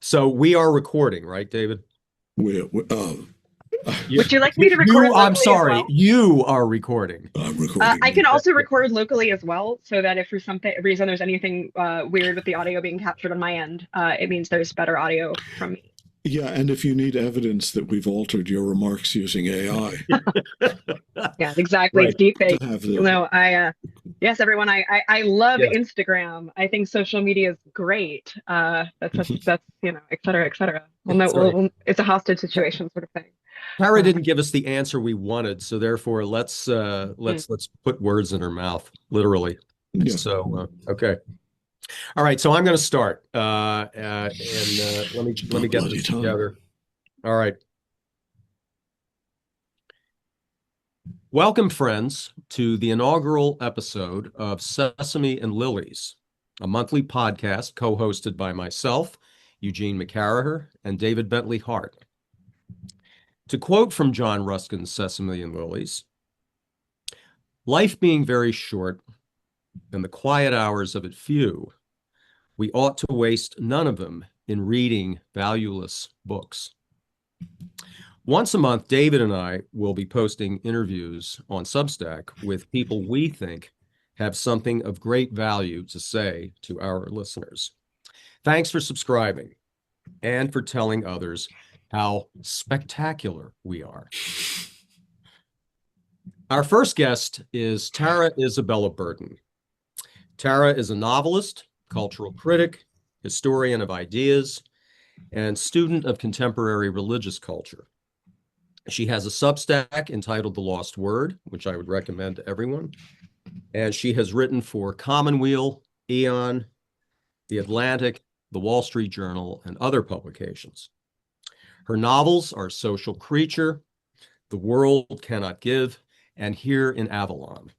So we are recording, right, David? Would you like me to record I'm locally as sorry, well? you are recording. I'm recording. I can also record locally as well, so that if for some reason there's anything weird with the audio being captured on my end, it means there's better audio from me. Yeah, and if you need evidence that we've altered your remarks using AI, Yeah, exactly. Right. It's deep fake. to have You the know, yes, everyone. I love Yes. Instagram. I think social media is great. That's et cetera, et cetera. Well, no, That's right. it's a hostage situation sort of thing. Tara Uh, didn't give us the answer we wanted, so therefore let's put words in her mouth, literally. yeah. So okay. All right, so I'm going to start, and let me get Bloody this time. together. All right. Welcome, friends, to the inaugural episode of Sesame and Lilies, a monthly podcast co-hosted by myself, Eugene McCarraher, and David Bentley Hart. To quote from John Ruskin's Sesame and Lilies, life being very short and the quiet hours of it few, we ought to waste none of them in reading valueless books. Once a month, David and I will be posting interviews on Substack with people we think have something of great value to say to our listeners. Thanks for subscribing and for telling others how spectacular we are. Our first guest is Tara Isabella Burton. Tara is a novelist, cultural critic, historian of ideas, and student of contemporary religious culture. She has a Substack entitled The Lost Word, which I would recommend to everyone. And she has written for Commonweal, Aeon, The Atlantic, The Wall Street Journal, and other publications. Her novels are Social Creature, The World Cannot Give, and Here in Avalon.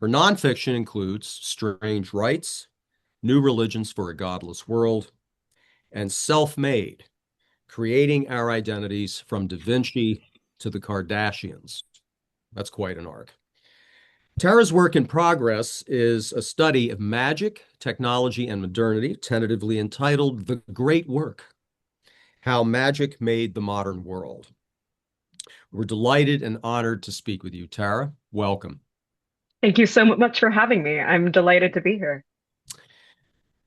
Her nonfiction includes Strange Rites, New Religions for a Godless World, and Self-Made, Creating Our Identities from Da Vinci to the Kardashians. That's quite an arc. Tara's work in progress is a study of magic, technology, and modernity, tentatively entitled The Great Work: How Magic Made the Modern World. We're delighted and honored to speak with you, Tara. Welcome. Thank you so much for having me. I'm delighted to be here.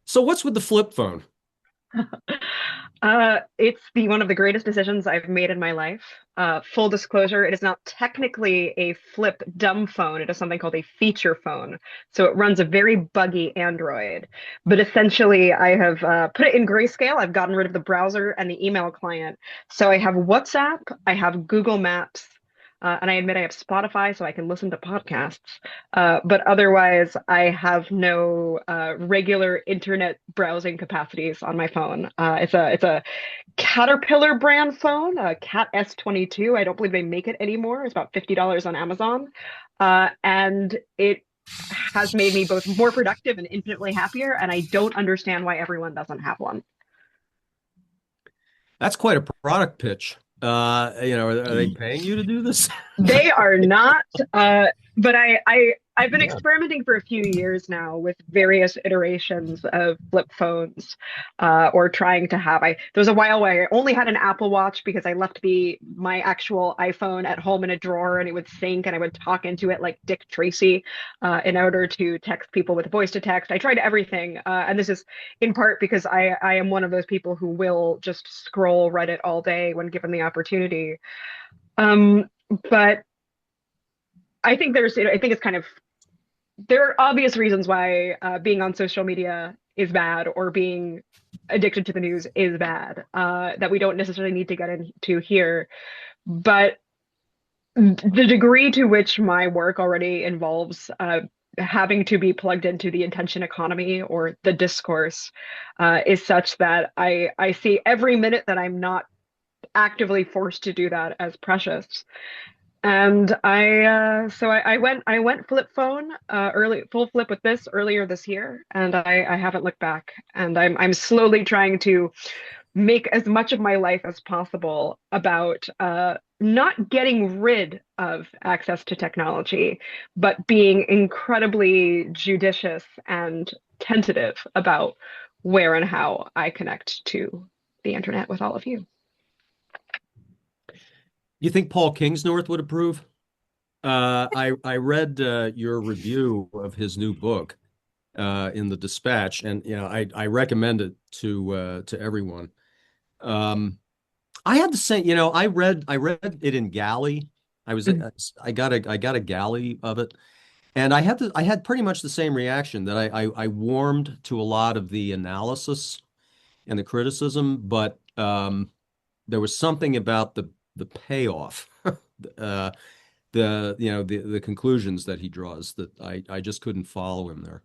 So what's with the flip phone? It's one of the greatest decisions I've made in my life. Full disclosure, it is not technically a flip dumb phone. It is something called a feature phone. So it runs a very buggy Android. But essentially, I have put it in grayscale. I've gotten rid of the browser and the email client. So I have WhatsApp, I have Google Maps, and I admit I have Spotify so I can listen to podcasts. But otherwise, I have no regular internet browsing capacities on my phone. It's a Caterpillar brand phone, a Cat S22. I don't believe they make it anymore. It's about $50 on Amazon. And it has made me both more productive and infinitely happier. And I don't understand why everyone doesn't have one. That's quite a product pitch. Are they paying you to do this? They are not, but I've been experimenting for a few years now with various iterations of flip phones, or trying to have. There was a while where I only had an Apple Watch because I left my actual iPhone at home in a drawer and it would sync and I would talk into it like Dick Tracy, in order to text people with voice to text. I tried everything, and this is in part because I am one of those people who will just scroll Reddit all day when given the opportunity. But I think I think it's kind of, there are obvious reasons why being on social media is bad or being addicted to the news is bad, that we don't necessarily need to get into here. But the degree to which my work already involves having to be plugged into the attention economy or the discourse is such that I see every minute that I'm not actively forced to do that as precious. And I went flip phone, early full flip with this earlier this year, and I haven't looked back. And I'm slowly trying to make as much of my life as possible about not getting rid of access to technology, but being incredibly judicious and tentative about where and how I connect to the internet with all of you. You think Paul Kingsnorth would approve? I read your review of his new book in the Dispatch, and I recommend it to everyone. I had the same, I read it in Galley. I got a Galley of it, and I had pretty much the same reaction that I warmed to a lot of the analysis and the criticism, but there was something about the payoff, the conclusions that he draws that I just couldn't follow him there.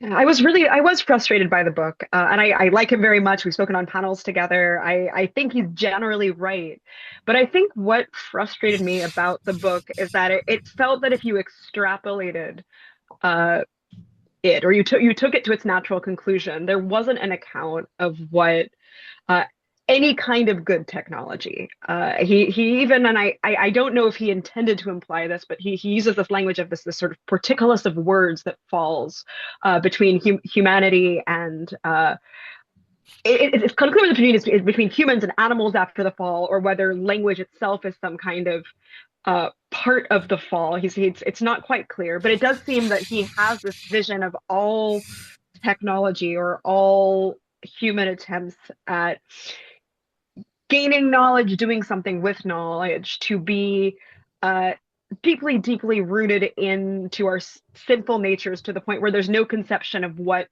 Yeah, I was frustrated by the book, and I like him very much. We've spoken on panels together. I think he's generally right, but I think what frustrated me about the book is that it felt that if you extrapolated uh, it, or you took it to its natural conclusion, there wasn't an account of what uh, any kind of good technology. He even, and I don't know if he intended to imply this, but he uses this language of this sort of portcullis of words that falls between humanity and it's unclear between humans and animals after the fall, or whether language itself is some kind of part of the fall. It's not quite clear, but it does seem that he has this vision of all technology or all human attempts at gaining knowledge, doing something with knowledge, to be deeply, deeply rooted into our sinful natures to the point where there's no conception of what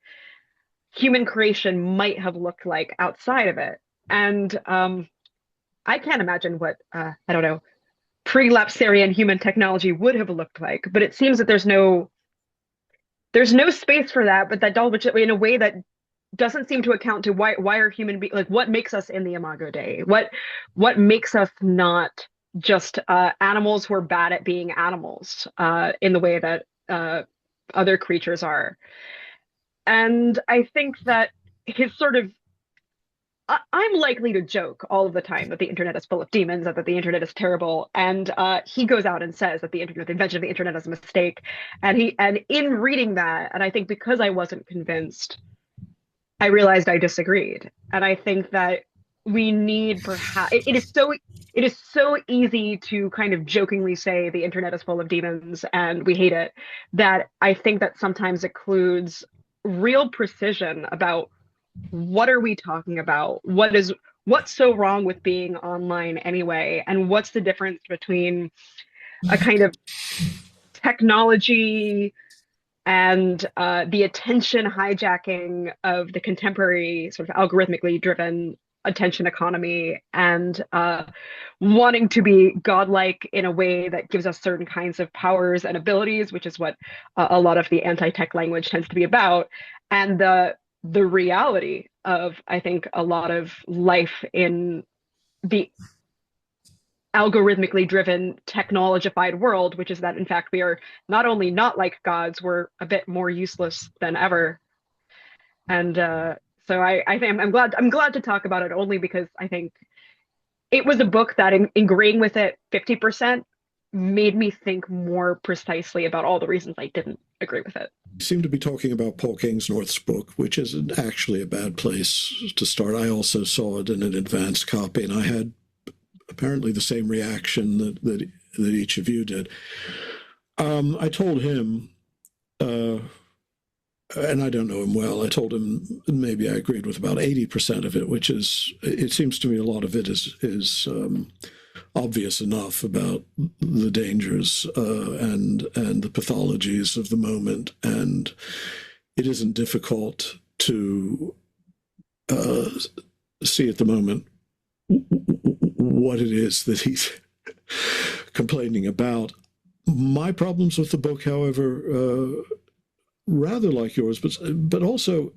human creation might have looked like outside of it. And I can't imagine what, I don't know, pre-lapsarian human technology would have looked like, but it seems that there's no space for that, but that which in a way that doesn't seem to account to why are human beings, like, what makes us in the Imago Dei, what makes us not just animals who are bad at being animals in the way that other creatures are. And I think that his sort of I'm likely to joke all of the time that the internet is full of demons, that the internet is terrible, and he goes out and says that the invention of the internet is a mistake. And in reading that, and I think because I wasn't convinced, I realized I disagreed. And I think that we need perhaps it is so easy to kind of jokingly say the internet is full of demons and we hate it, that I think that sometimes includes real precision about what are we talking about? What's so wrong with being online anyway? And what's the difference between a kind of technology and the attention hijacking of the contemporary sort of algorithmically driven attention economy, and wanting to be godlike in a way that gives us certain kinds of powers and abilities, which is what a lot of the anti-tech language tends to be about, and the reality of, I think, a lot of life in the algorithmically driven, technologified world, which is that, in fact, we are not only not like gods, we're a bit more useless than ever. And so I think I'm glad to talk about it, only because I think it was a book that, in agreeing with it 50%, made me think more precisely about all the reasons I didn't agree with it. You seem to be talking about Paul Kingsnorth's book, which isn't actually a bad place to start. I also saw it in an advanced copy, and I had apparently the same reaction that each of you did. I told him, and I don't know him well, I told him maybe I agreed with about 80% of it, which is, it seems to me a lot of it is obvious enough about the dangers and the pathologies of the moment, and it isn't difficult to see at the moment what it is that he's complaining about. My problems with the book, however, rather like yours, but also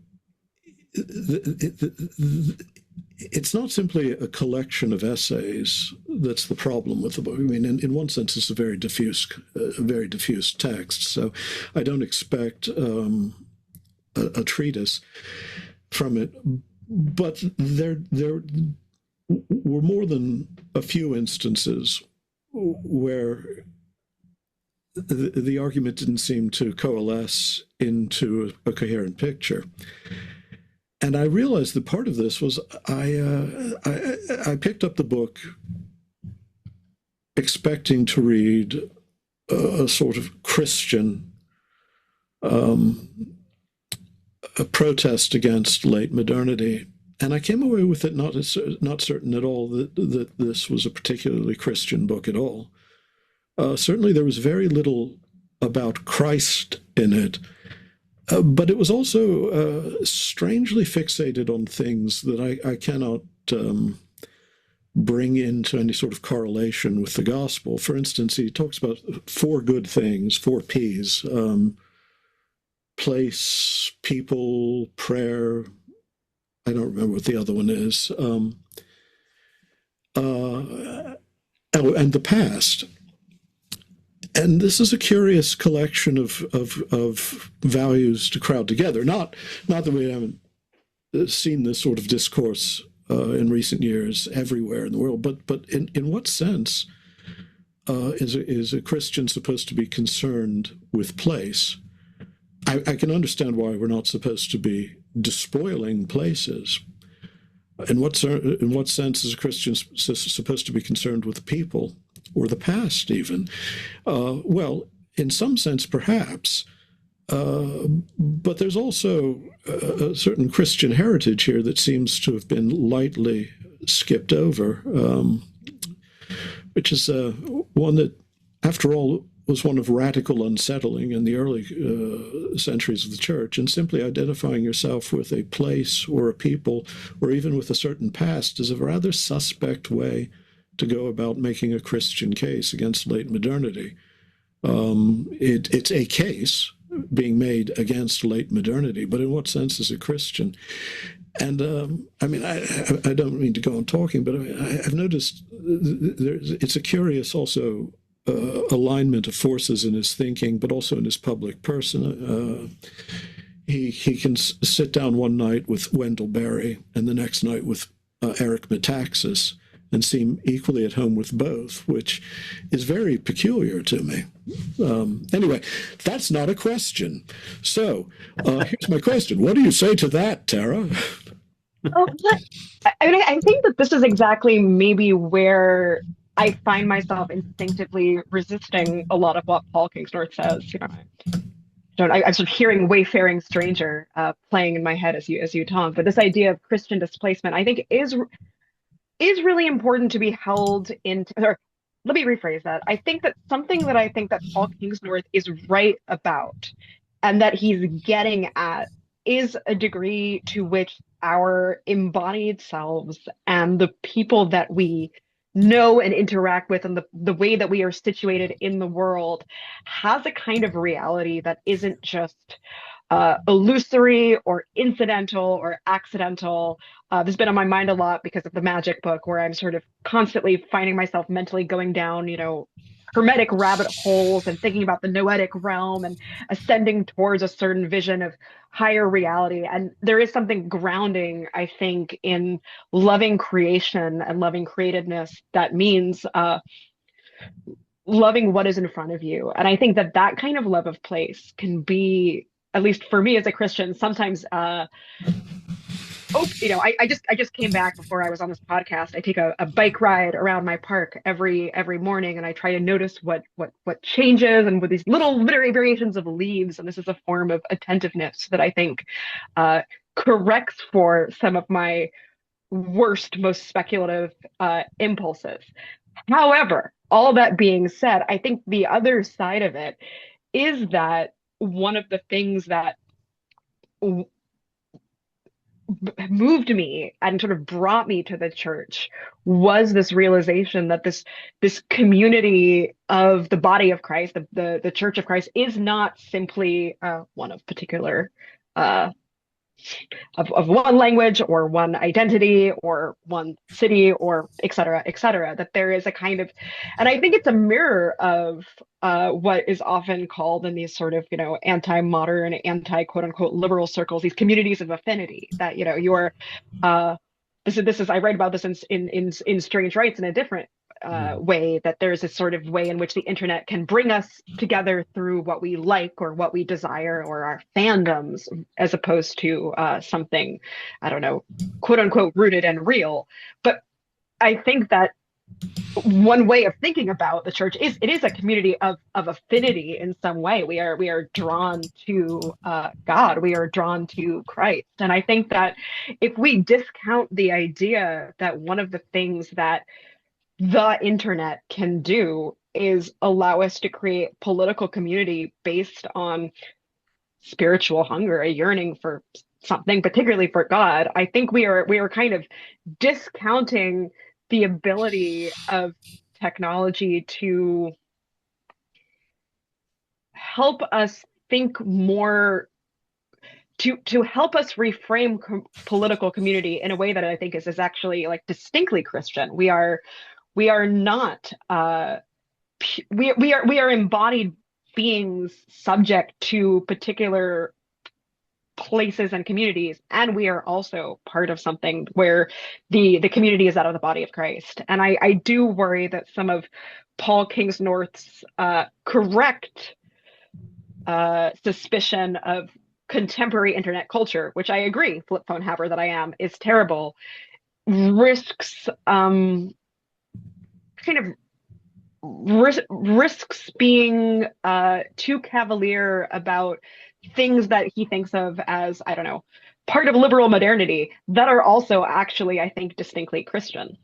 it's not simply a collection of essays that's the problem with the book. I mean, in one sense, it's a very diffuse text. So I don't expect a treatise from it. But there were more than a few instances where the argument didn't seem to coalesce into a coherent picture. And I realized that part of this was I picked up the book expecting to read a sort of Christian a protest against late modernity, and I came away with it not certain at all that this was a particularly Christian book at all. Certainly, there was very little about Christ in it, but it was also strangely fixated on things that I cannot bring into any sort of correlation with the gospel. For instance, he talks about four good things, four P's: place, people, prayer. I don't remember what the other one is. And the past. And this is a curious collection of values to crowd together. Not that we haven't seen this sort of discourse in recent years everywhere in the world, but in what sense is a Christian supposed to be concerned with place? I can understand why we're not supposed to be despoiling places. In what sense is a Christian supposed to be concerned with the people or the past even? Well, in some sense, perhaps. But there's also a certain Christian heritage here that seems to have been lightly skipped over, which is one that, after all, was one of radical unsettling in the early centuries of the church, and simply identifying yourself with a place or a people or even with a certain past is a rather suspect way to go about making a Christian case against late modernity. It's a case being made against late modernity, but in what sense is it Christian? And I mean, I don't mean to go on talking, but I've noticed it's a curious also alignment of forces in his thinking, but also in his public person. He can sit down one night with Wendell Berry and the next night with Eric Metaxas and seem equally at home with both, which is very peculiar to me. Anyway, that's not a question. So here's my question. What do you say to that, Tara? Oh, I mean, I think that this is exactly maybe where I find myself instinctively resisting a lot of what Paul Kingsnorth says. You know, I'm sort of hearing "Wayfaring Stranger" playing in my head as you talk. But this idea of Christian displacement, I think, is really important to be held into. Or let me rephrase that. I think that something that I think that Paul Kingsnorth is right about, and that he's getting at, is a degree to which our embodied selves and the people that we know and interact with and the way that we are situated in the world has a kind of reality that isn't just illusory or incidental or accidental. This has been on my mind a lot because of the magic book, where I'm sort of constantly finding myself mentally going down, hermetic rabbit holes and thinking about the noetic realm and ascending towards a certain vision of higher reality. And there is something grounding, I think, in loving creation and loving createdness that means loving what is in front of you. And I think that kind of love of place can be, at least for me as a Christian, sometimes I just came back before I was on this podcast. I take a bike ride around my park every morning, and I try to notice what changes and with these little variations of leaves. And this is a form of attentiveness that I think corrects for some of my worst, most speculative impulses. However, all that being said, I think the other side of it is that one of the things that moved me and sort of brought me to the church was this realization that this community of the body of Christ, the Church of Christ, is not simply one of particular of one language or one identity or one city or et cetera, that there is a kind of, and I think it's a mirror of what is often called in these sort of, anti-modern, quote unquote liberal circles, these communities of affinity, that, you're, this is, I write about this in Strange Rights in a different way, that there's a sort of way in which the internet can bring us together through what we like or what we desire or our fandoms, as opposed to something, I don't know, quote unquote, rooted and real. But I think that one way of thinking about the church is it is a community of affinity in some way. We are drawn to God. We are drawn to Christ. And I think that if we discount the idea that one of the things that the internet can do is allow us to create political community based on spiritual hunger, a yearning for something, particularly for God, I think we are kind of discounting the ability of technology to help us think more, to help us reframe political community in a way that I think is actually like distinctly Christian. We are not we are embodied beings subject to particular places and communities, and we are also part of something where the community is out of the body of Christ. And I do worry that some of Paul Kingsnorth's correct suspicion of contemporary internet culture, which I agree, flip phone haver that I am, is terrible, risks risks being too cavalier about things that he thinks of as, I don't know, part of liberal modernity that are also actually, I think, distinctly Christian.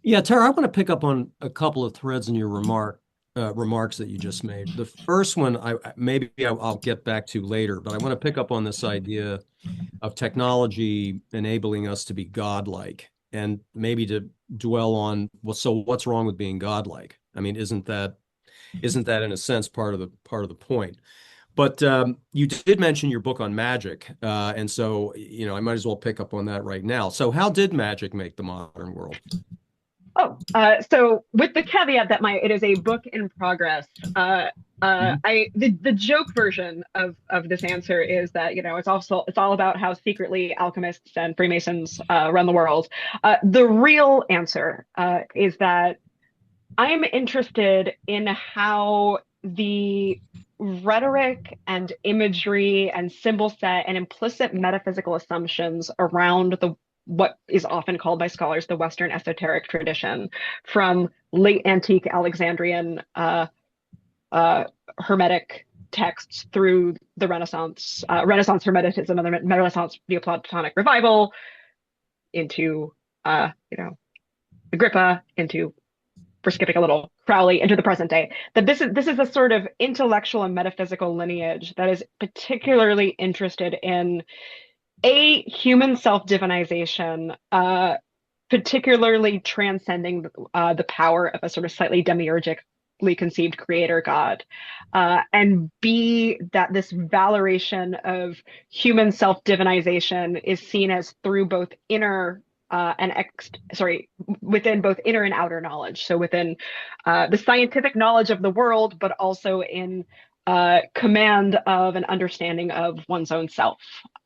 Yeah, Tara, I want to pick up on a couple of threads in your remarks that you just made. The first one, I'll get back to later, but I want to pick up on this idea of technology enabling us to be godlike, and maybe to dwell on, well, so what's wrong with being godlike? I mean, isn't that in a sense part of the point? But you did mention your book on magic, and so I might as well pick up on that right now. So, how did magic make the modern world? Oh, so with the caveat that it is a book in progress. The joke version of this answer is that it's all about how secretly alchemists and Freemasons run the world. The real answer is that I'm interested in how the rhetoric and imagery and symbol set and implicit metaphysical assumptions around what is often called by scholars the Western esoteric tradition, from late antique Alexandrian Hermetic texts through the Renaissance Hermeticism and the Renaissance Neoplatonic revival, into Agrippa, into, we're skipping a little, Crowley, into the present day, that this is a sort of intellectual and metaphysical lineage that is particularly interested in human self-divinization, particularly transcending the power of a sort of slightly demiurgically conceived creator God, and B, that this valoration of human self-divinization is seen as through both within both inner and outer knowledge. So within the scientific knowledge of the world, but also in command of an understanding of one's own self.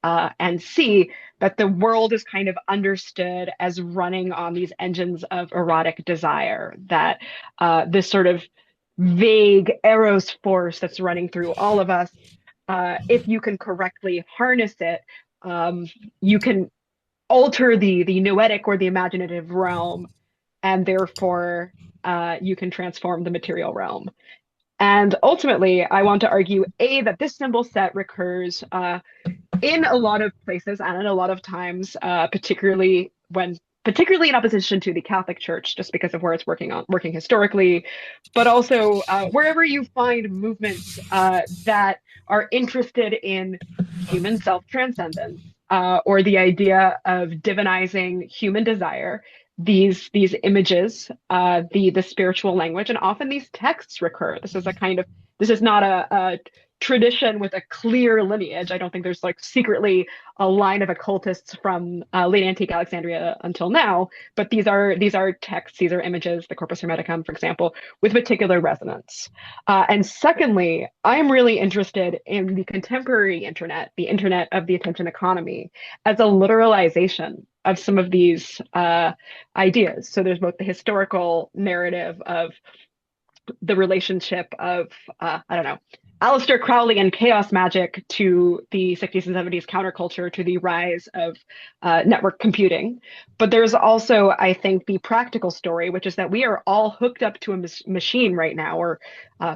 And C, that the world is kind of understood as running on these engines of erotic desire, that this sort of vague eros force that's running through all of us, if you can correctly harness it, you can alter the noetic or the imaginative realm, and therefore you can transform the material realm. And ultimately, I want to argue, that this symbol set recurs in a lot of places and in a lot of times, particularly in opposition to the Catholic Church, just because of where it's working historically, but also wherever you find movements that are interested in human self-transcendence, or the idea of divinizing human desire. These images, the spiritual language, and often these texts recur. This is not a tradition with a clear lineage. I don't think there's like secretly a line of occultists from late antique Alexandria until now, but these are texts, these are images, the Corpus Hermeticum, for example, with particular resonance. And secondly, I'm really interested in the contemporary internet, the internet of the attention economy, as a literalization some of these ideas. So there's both the historical narrative of the relationship of I don't know, Aleister Crowley and chaos magic to the 60s and 70s counterculture to the rise of network computing. But there's also, I think, the practical story, which is that we are all hooked up to a machine right now, or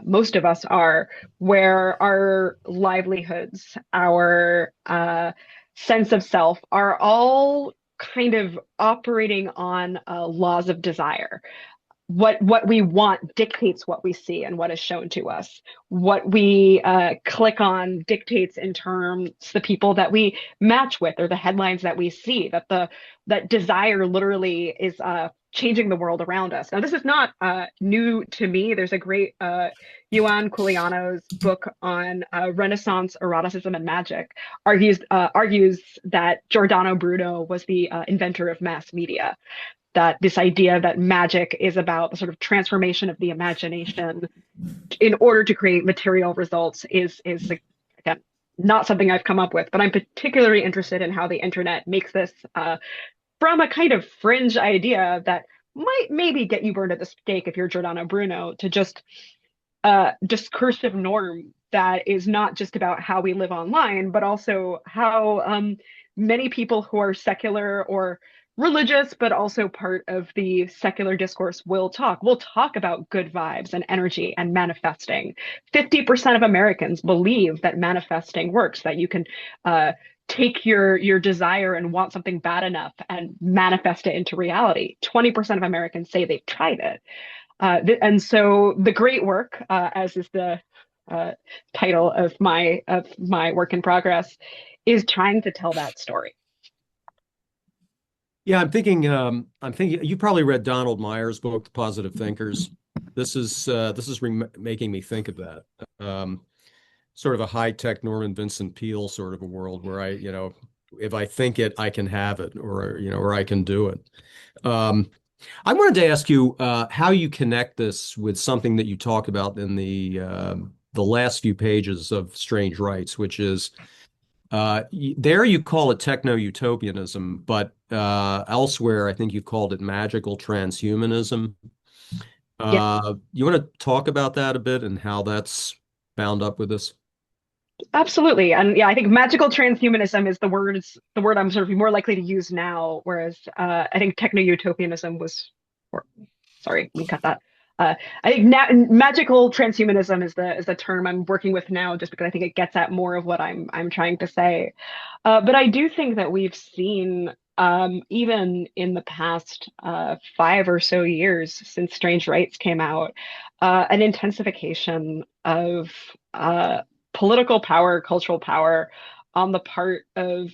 most of us are, where our livelihoods, our sense of self are all kind of operating on laws of desire. What we want dictates what we see and what is shown to us. What we click on dictates in terms the people that we match with or the headlines that we see. That desire literally is changing the world around us. Now, this is not new to me. There's a great Yuan Quiliano's book on Renaissance eroticism and magic argues that Giordano Bruno was the inventor of mass media, that this idea that magic is about the sort of transformation of the imagination in order to create material results is again not something I've come up with, but I'm particularly interested in how the internet makes this from a kind of fringe idea that might maybe get you burned at the stake if you're Giordano Bruno, to just discursive norm that is not just about how we live online, but also how many people who are secular or religious, but also part of the secular discourse will talk. We'll talk about good vibes and energy and manifesting. 50% of Americans believe that manifesting works, that you can take your desire and want something bad enough and manifest it into reality. 20% of Americans say they've tried it. And so the great work, as is the title of my work in progress, is trying to tell that story. Yeah, I'm thinking you probably read Donald Myers' book, The Positive Thinkers. This is making me think of that. Sort of a high-tech Norman Vincent Peale sort of a world where if I think it, I can have it, or I can do it. I wanted to ask you how you connect this with something that you talk about in the last few pages of Strange Rites, which is there you call it techno-utopianism, but elsewhere I think you've called it magical transhumanism. Yes. You want to talk about that a bit and how that's bound up with this? Absolutely. And yeah, I think magical transhumanism is the word I'm sort of more likely to use now, whereas I think techno-utopianism was, sorry, let me cut that. I think magical transhumanism is the term I'm working with now, just because I think it gets at more of what I'm trying to say. But I do think that we've seen even in the past 5 or so years since Strange Rites came out, an intensification of political power, cultural power on the part of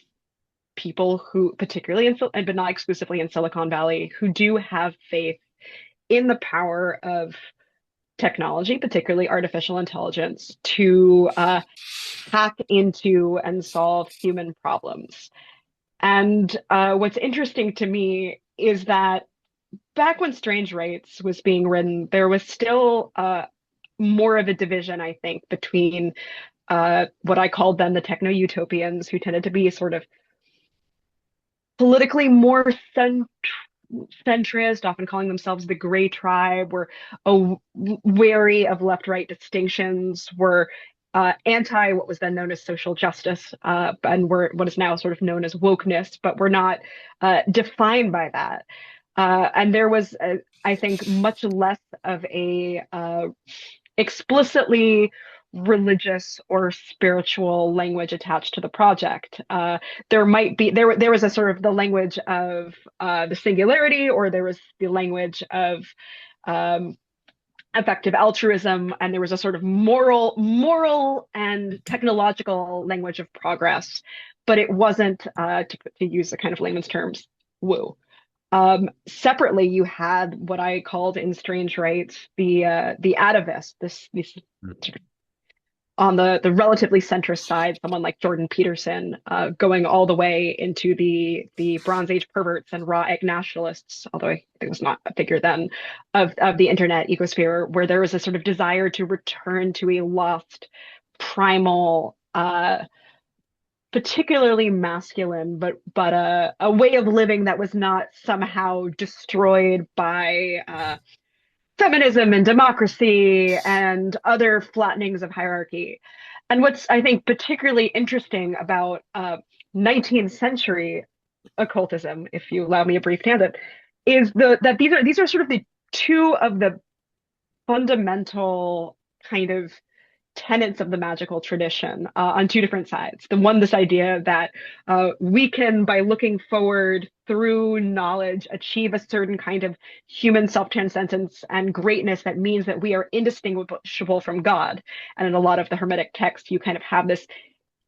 people who, particularly but not exclusively in Silicon Valley, who do have faith in the power of technology, particularly artificial intelligence, to hack into and solve human problems. And what's interesting to me is that back when Strange Rites was being written, there was still more of a division, I think, between what I called then the techno-utopians, who tended to be sort of politically more centrist, often calling themselves the gray tribe, were wary of left-right distinctions, were anti what was then known as social justice, and were what is now sort of known as wokeness, but were not defined by that. And there was, I think, much less of a explicitly religious or spiritual language attached to the project. There was a sort of the language of the singularity, or there was the language of effective altruism, and there was a sort of moral and technological language of progress, but it wasn't, to use the kind of layman's terms, woo. Separately, you had what I called in Strange Rites the atavists, this on the relatively centrist side, someone like Jordan Peterson, going all the way into the Bronze Age perverts and raw egg nationalists, although I think it was not a figure then, of the internet ecosphere, where there was a sort of desire to return to a lost primal particularly masculine, but a way of living that was not somehow destroyed by feminism and democracy and other flattenings of hierarchy. And what's, I think, particularly interesting about 19th century occultism, if you allow me a brief tangent, is that these are sort of the two of the fundamental kind of tenets of the magical tradition on two different sides. The one, this idea that we can, by looking forward through knowledge, achieve a certain kind of human self-transcendence and greatness that means that we are indistinguishable from God. And in a lot of the Hermetic texts, you kind of have this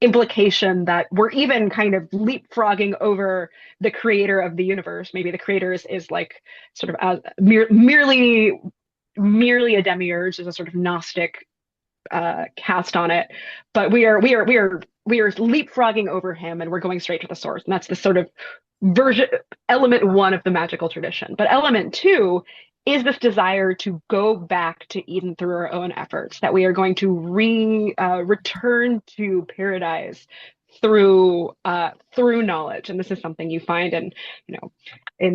implication that we're even kind of leapfrogging over the creator of the universe. Maybe the creator is like sort of merely a demiurge, is a sort of Gnostic cast on it, but we are leapfrogging over him, and we're going straight to the source. And that's the sort of element one of the magical tradition. But element two is this desire to go back to Eden through our own efforts, that we are going to return to paradise through knowledge. And this is something you find in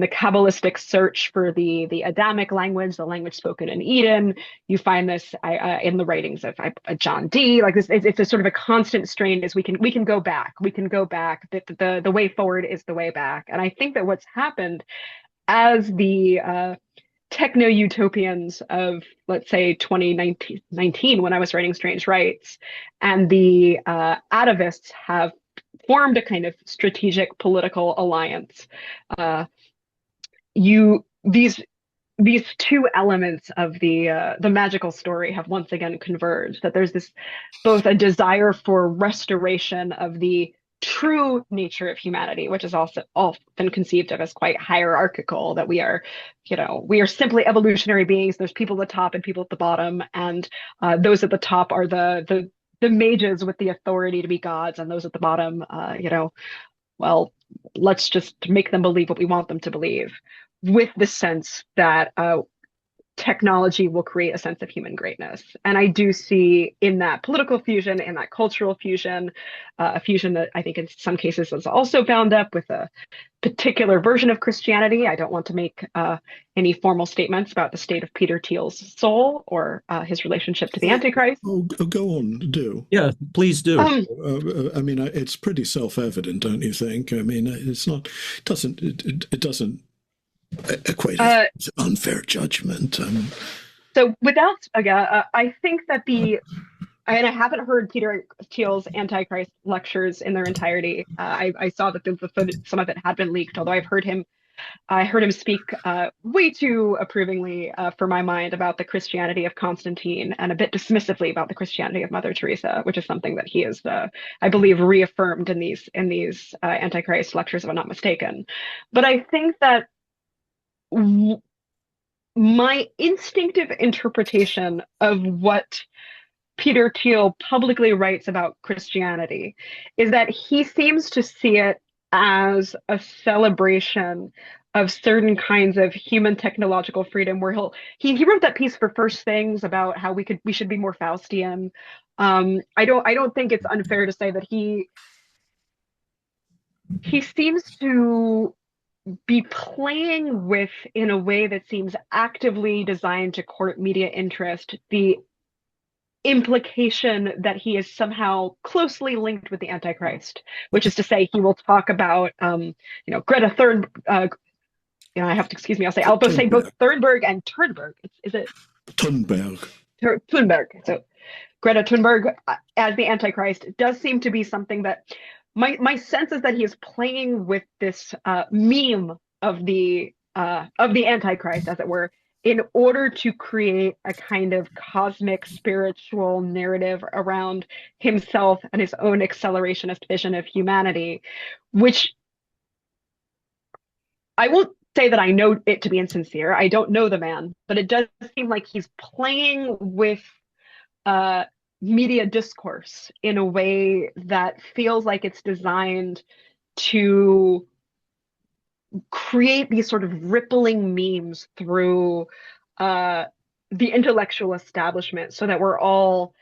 the Kabbalistic search for the Adamic language, the language spoken in Eden. You find this in the writings of John Dee. Like this, it's a sort of a constant strain. Is we can go back. We can go back. The way forward is the way back. And I think that what's happened as the techno-utopians of, let's say, 2019, when I was writing Strange Rites, and the atavists have formed a kind of strategic political alliance. These two elements of the magical story have once again converged. That there's this both a desire for restoration of the true nature of humanity, which is also often conceived of as quite hierarchical, that we are simply evolutionary beings. There's people at the top and people at the bottom, and those at the top are the mages with the authority to be gods, and those at the bottom, well, let's just make them believe what we want them to believe, with the sense that technology will create a sense of human greatness. And I do see in that political fusion, in that cultural fusion, a fusion that I think in some cases is also bound up with a particular version of Christianity. I don't want to make any formal statements about the state of Peter Thiel's soul or his relationship to the Antichrist. Oh, go on, do. Yeah, please do. I mean, it's pretty self-evident, don't you think? I mean, it doesn't equate as unfair judgment. So without, I think that and I haven't heard Peter Thiel's Antichrist lectures in their entirety. I saw that some of it had been leaked, although I heard him speak way too approvingly for my mind about the Christianity of Constantine, and a bit dismissively about the Christianity of Mother Teresa, which is something that he is, I believe, reaffirmed in these Antichrist lectures, if I'm not mistaken. But I think that my instinctive interpretation of what Peter Thiel publicly writes about Christianity is that he seems to see it as a celebration of certain kinds of human technological freedom, where he wrote that piece for First Things about how we should be more Faustian. I don't think it's unfair to say that he seems to be playing with, in a way that seems actively designed to court media interest, the implication that he is somehow closely linked with the Antichrist, which is to say, he will talk about, Greta Thunberg. I have to excuse me. I'll both say both Thunberg and Turnberg. Is it Thunberg? Thunberg. So Greta Thunberg as the Antichrist does seem to be something that my sense is that he is playing with this meme of the Antichrist, as it were, in order to create a kind of cosmic spiritual narrative around himself and his own accelerationist vision of humanity, which I won't say that I know it to be insincere. I don't know the man, but it does seem like he's playing with media discourse in a way that feels like it's designed to create these sort of rippling memes through the intellectual establishment, so that we're all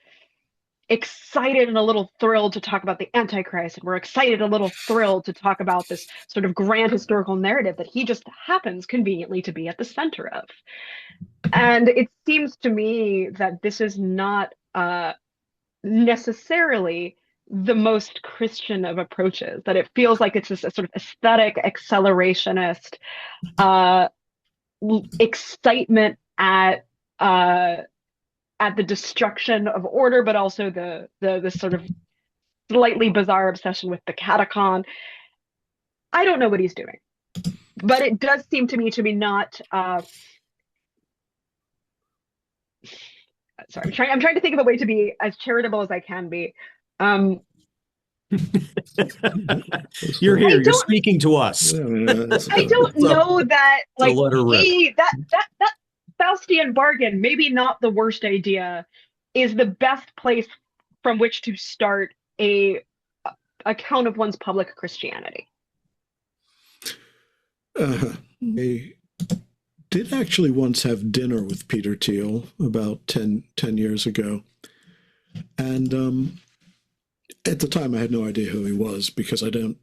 excited and a little thrilled to talk about the Antichrist, and we're excited and a little thrilled to talk about this sort of grand historical narrative that he just happens conveniently to be at the center of. And it seems to me that this is not necessarily the most Christian of approaches, that it feels like it's this a sort of aesthetic accelerationist excitement at the destruction of order, but also the sort of slightly bizarre obsession with the catacon. I don't know what he's doing, but it does seem to me to be not. Sorry, I'm trying to think of a way to be as charitable as I can be. You're here. You're speaking to us. I don't know that like that Faustian bargain, maybe not the worst idea, is the best place from which to start a account of one's public Christianity. I did actually once have dinner with Peter Thiel about 10 years ago. And at the time, I had no idea who he was because I don't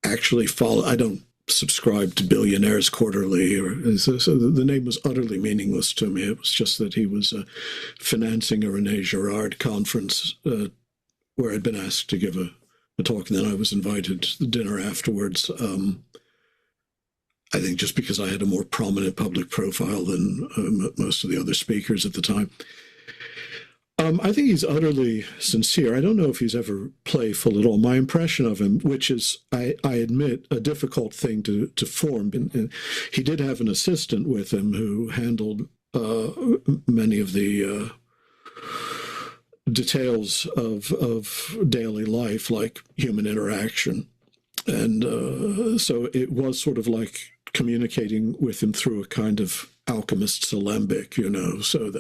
actually I don't subscribe to Billionaires Quarterly. So the name was utterly meaningless to me. It was just that he was financing a René Girard conference where I'd been asked to give a talk, and then I was invited to the dinner afterwards. I think just because I had a more prominent public profile than most of the other speakers at the time. I think he's utterly sincere. I don't know if he's ever playful at all. My impression of him, which is, I admit, a difficult thing to form. And he did have an assistant with him who handled many of the details of daily life, like human interaction. And so it was sort of like communicating with him through a kind of alchemist's alembic, you know. So,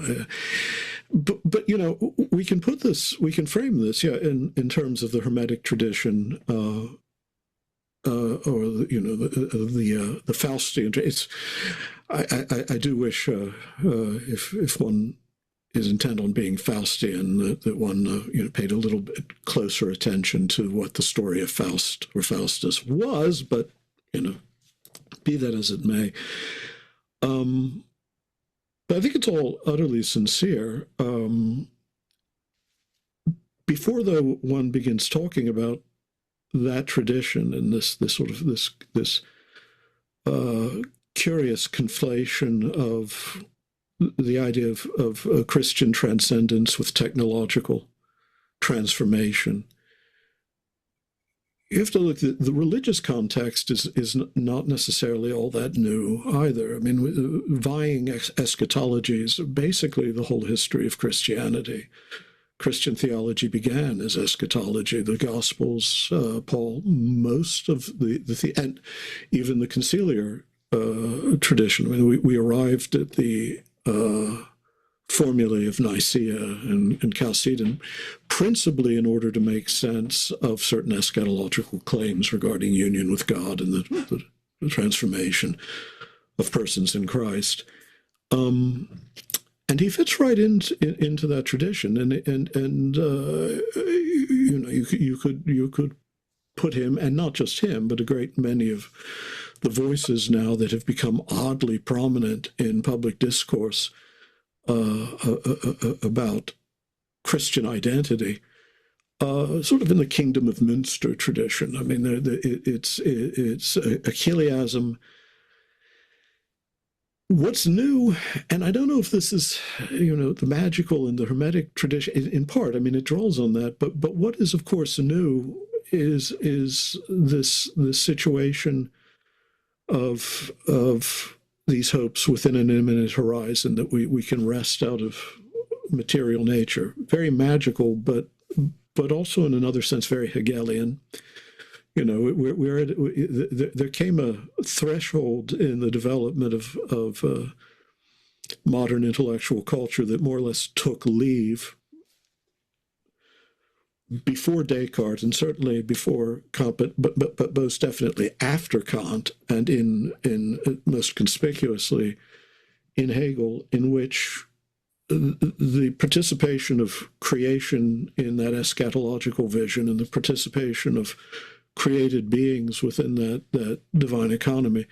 but you know, we can frame this, in terms of the Hermetic tradition, or the Faustian. It's, I do wish if one is intent on being Faustian, that one paid a little bit closer attention to what the story of Faust or Faustus was, but be that as it may. But I think it's all utterly sincere. Before, though, one begins talking about that tradition and this curious conflation of the idea of Christian transcendence with technological transformation, you have to look at the religious context is not necessarily all that new either. I mean, vying eschatologies, basically the whole history of Christianity. Christian theology began as eschatology. The Gospels, Paul, most of and even the conciliar tradition. I mean, we arrived at the formulae of Nicaea and Chalcedon, principally in order to make sense of certain eschatological claims regarding union with God and the transformation of persons in Christ. And he fits right into that tradition, and you could put him, and not just him, but a great many of the voices now that have become oddly prominent in public discourse about Christian identity, sort of in the Kingdom of Münster tradition. I mean, it's a chiliasm. What's new, and I don't know if this is, the magical in the Hermetic tradition, in part, I mean, it draws on that, but what is, of course, new is this situation of these hopes within an imminent horizon that we can wrest out of material nature. Very magical, but also in another sense very Hegelian. There came a threshold in the development of modern intellectual culture that more or less took leave before Descartes, and certainly before Kant, but most definitely after Kant, and in most conspicuously in Hegel, in which the participation of creation in that eschatological vision and the participation of created beings within that divine economy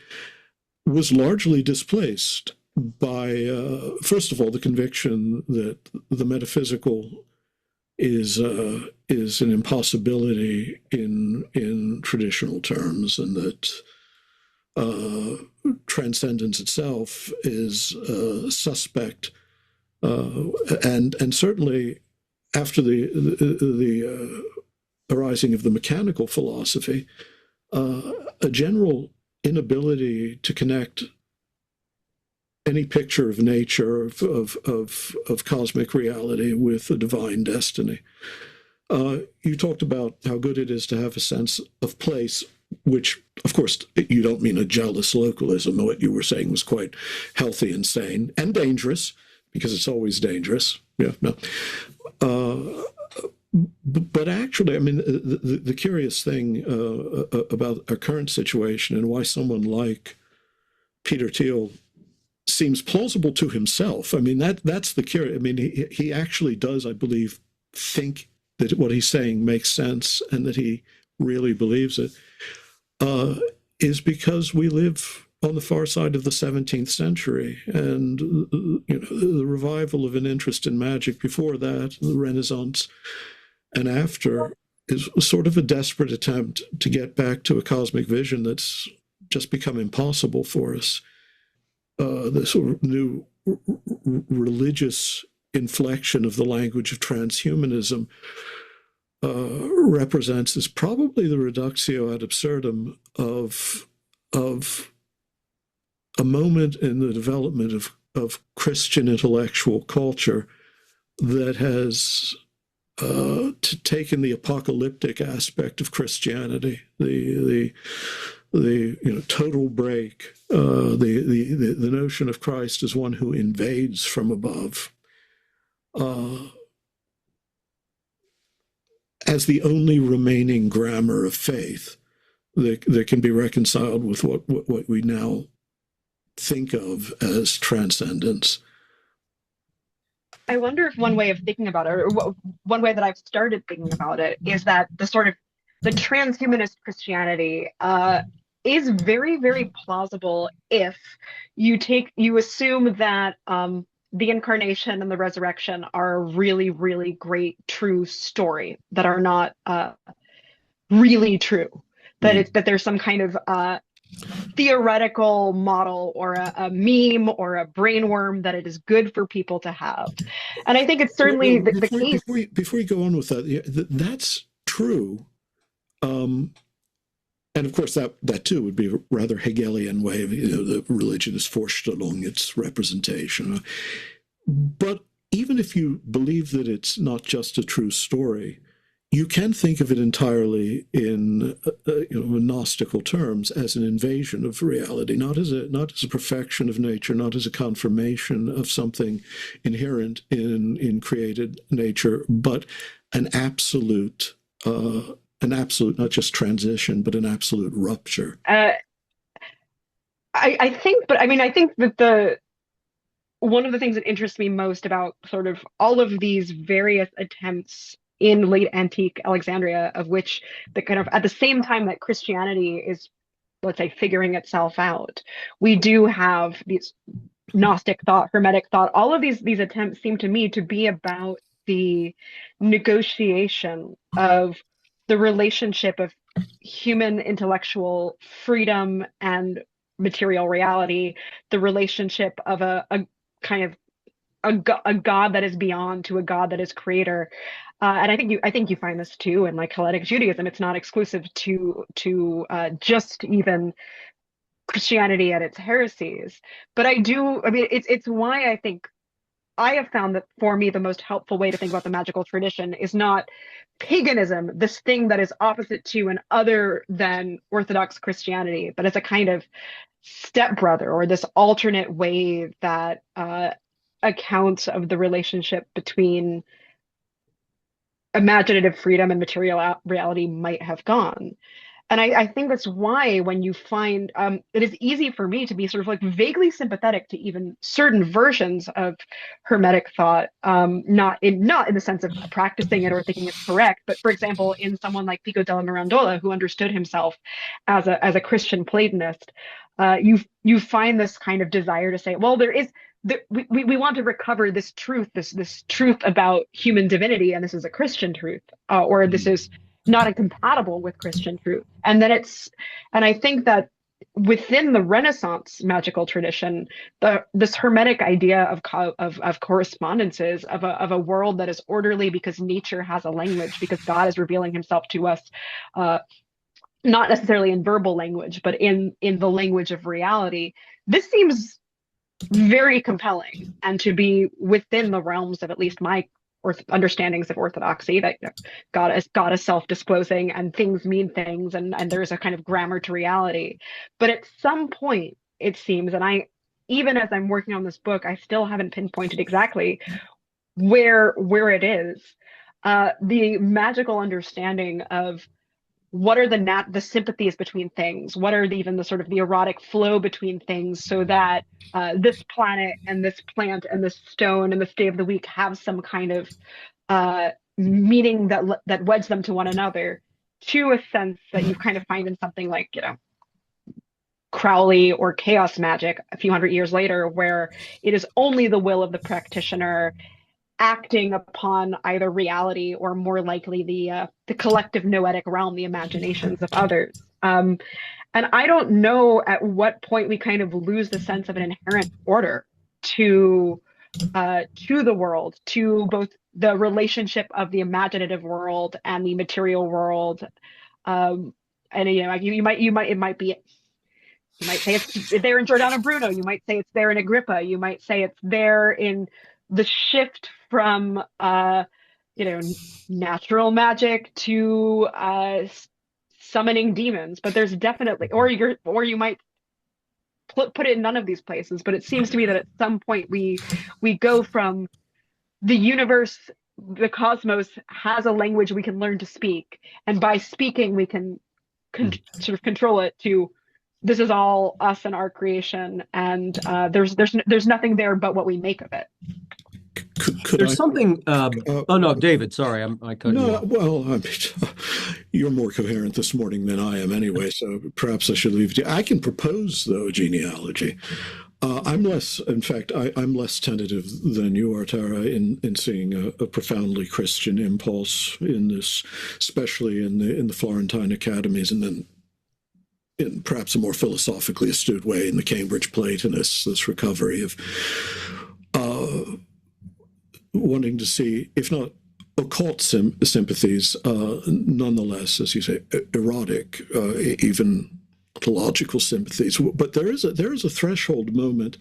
was largely displaced by, first of all, the conviction that the metaphysical is an impossibility in traditional terms, and that transcendence itself is suspect, and certainly after the arising of the mechanical philosophy, a general inability to connect any picture of nature, of cosmic reality with the divine destiny. You talked about how good it is to have a sense of place, which, of course, you don't mean a jealous localism. What you were saying was quite healthy and sane and dangerous, because it's always dangerous. Yeah, no. But actually, I mean, the curious thing about our current situation and why someone like Peter Thiel seems plausible to himself. I mean, that's the curious. I mean, he actually does, I believe, think that what he's saying makes sense and that he really believes it, is because we live on the far side of the 17th century, and the revival of an interest in magic before that, the Renaissance, and after, is sort of a desperate attempt to get back to a cosmic vision that's just become impossible for us. The sort of new religious inflection of the language of transhumanism represents is probably the reductio ad absurdum of a moment in the development of Christian intellectual culture that has taken the apocalyptic aspect of Christianity, the total break, the notion of Christ as one who invades from above, as the only remaining grammar of faith that can be reconciled with what we now think of as transcendence. I wonder if one way of thinking about it, or one way that I've started thinking about it, is that the transhumanist Christianity is very, very plausible if you assume that the incarnation and the resurrection are a really, really great true story that are not really true. That there's some kind of theoretical model or a meme or a brainworm that it is good for people to have. And I think it's certainly the case. Before you go on with that, that's true. And of course, that too would be a rather Hegelian way of, the religion is Vorstellung, its representation. But even if you believe that it's not just a true story, you can think of it entirely in Gnostical terms as an invasion of reality, not as a perfection of nature, not as a confirmation of something inherent in created nature, but an absolute, not just transition, but an absolute rupture. I think that one of the things that interests me most about sort of all of these various attempts in late antique Alexandria, of which the kind of at the same time that Christianity is, let's say, figuring itself out, we do have these Gnostic thought, Hermetic thought. All of these attempts seem to me to be about the negotiation of the relationship of human intellectual freedom and material reality, the relationship of a kind of a God that is beyond to a God that is creator. And I think you find this too in like Hellenic Judaism. It's not exclusive to just even Christianity and its heresies. But it's why I think I have found that for me the most helpful way to think about the magical tradition is not paganism, this thing that is opposite to and other than Orthodox Christianity, but as a kind of stepbrother or this alternate way that accounts of the relationship between imaginative freedom and material reality might have gone. And I think that's why when you find it is easy for me to be sort of like vaguely sympathetic to even certain versions of Hermetic thought, not in the sense of practicing it or thinking it's correct, but for example, in someone like Pico della Mirandola, who understood himself as a Christian Platonist, you find this kind of desire to say, well, we want to recover this truth, this truth about human divinity, and this is a Christian truth, or this is not incompatible with Christian truth. And I think that within the Renaissance magical tradition, this Hermetic idea of correspondences, of a world that is orderly because nature has a language, because God is revealing himself to us, not necessarily in verbal language, but in the language of reality. This seems very compelling, and to be within the realms of at least my understandings of orthodoxy, that God is self-disclosing and things mean things, and there's a kind of grammar to reality. But at some point, it seems, and even as I'm working on this book, I still haven't pinpointed exactly where it is. The magical understanding of what are the sympathies between things, what are even the sort of the erotic flow between things, so that this planet and this plant and this stone and this day of the week have some kind of meaning that weds them to one another, to a sense that you kind of find in something like, Crowley or chaos magic a few hundred years later, where it is only the will of the practitioner acting upon either reality or more likely the collective noetic realm, the imaginations of others. And I don't know at what point we kind of lose the sense of an inherent order to the world, to both the relationship of the imaginative world and the material world. And you might say it's there in Giordano Bruno. You might say it's there in Agrippa. You might say it's there in the shift from natural magic to summoning demons. But there's definitely, or you might put it in none of these places. But it seems to me that at some point we go from the universe, the cosmos has a language we can learn to speak, and by speaking we can sort of control it, to this is all us and our creation, and there's nothing there but what we make of it. There's something. Oh no, David. Sorry, I cut you off. Well, you're more coherent this morning than I am, anyway. So perhaps I should leave it to you. I can propose, though, a genealogy. I'm less tentative than you are, Tara, in seeing a profoundly Christian impulse in this, especially in the Florentine academies, and then in perhaps a more philosophically astute way in the Cambridge Platonists, this recovery of wanting to see, if not occult sympathies, nonetheless, as you say, erotic, even logical sympathies. But there is a threshold moment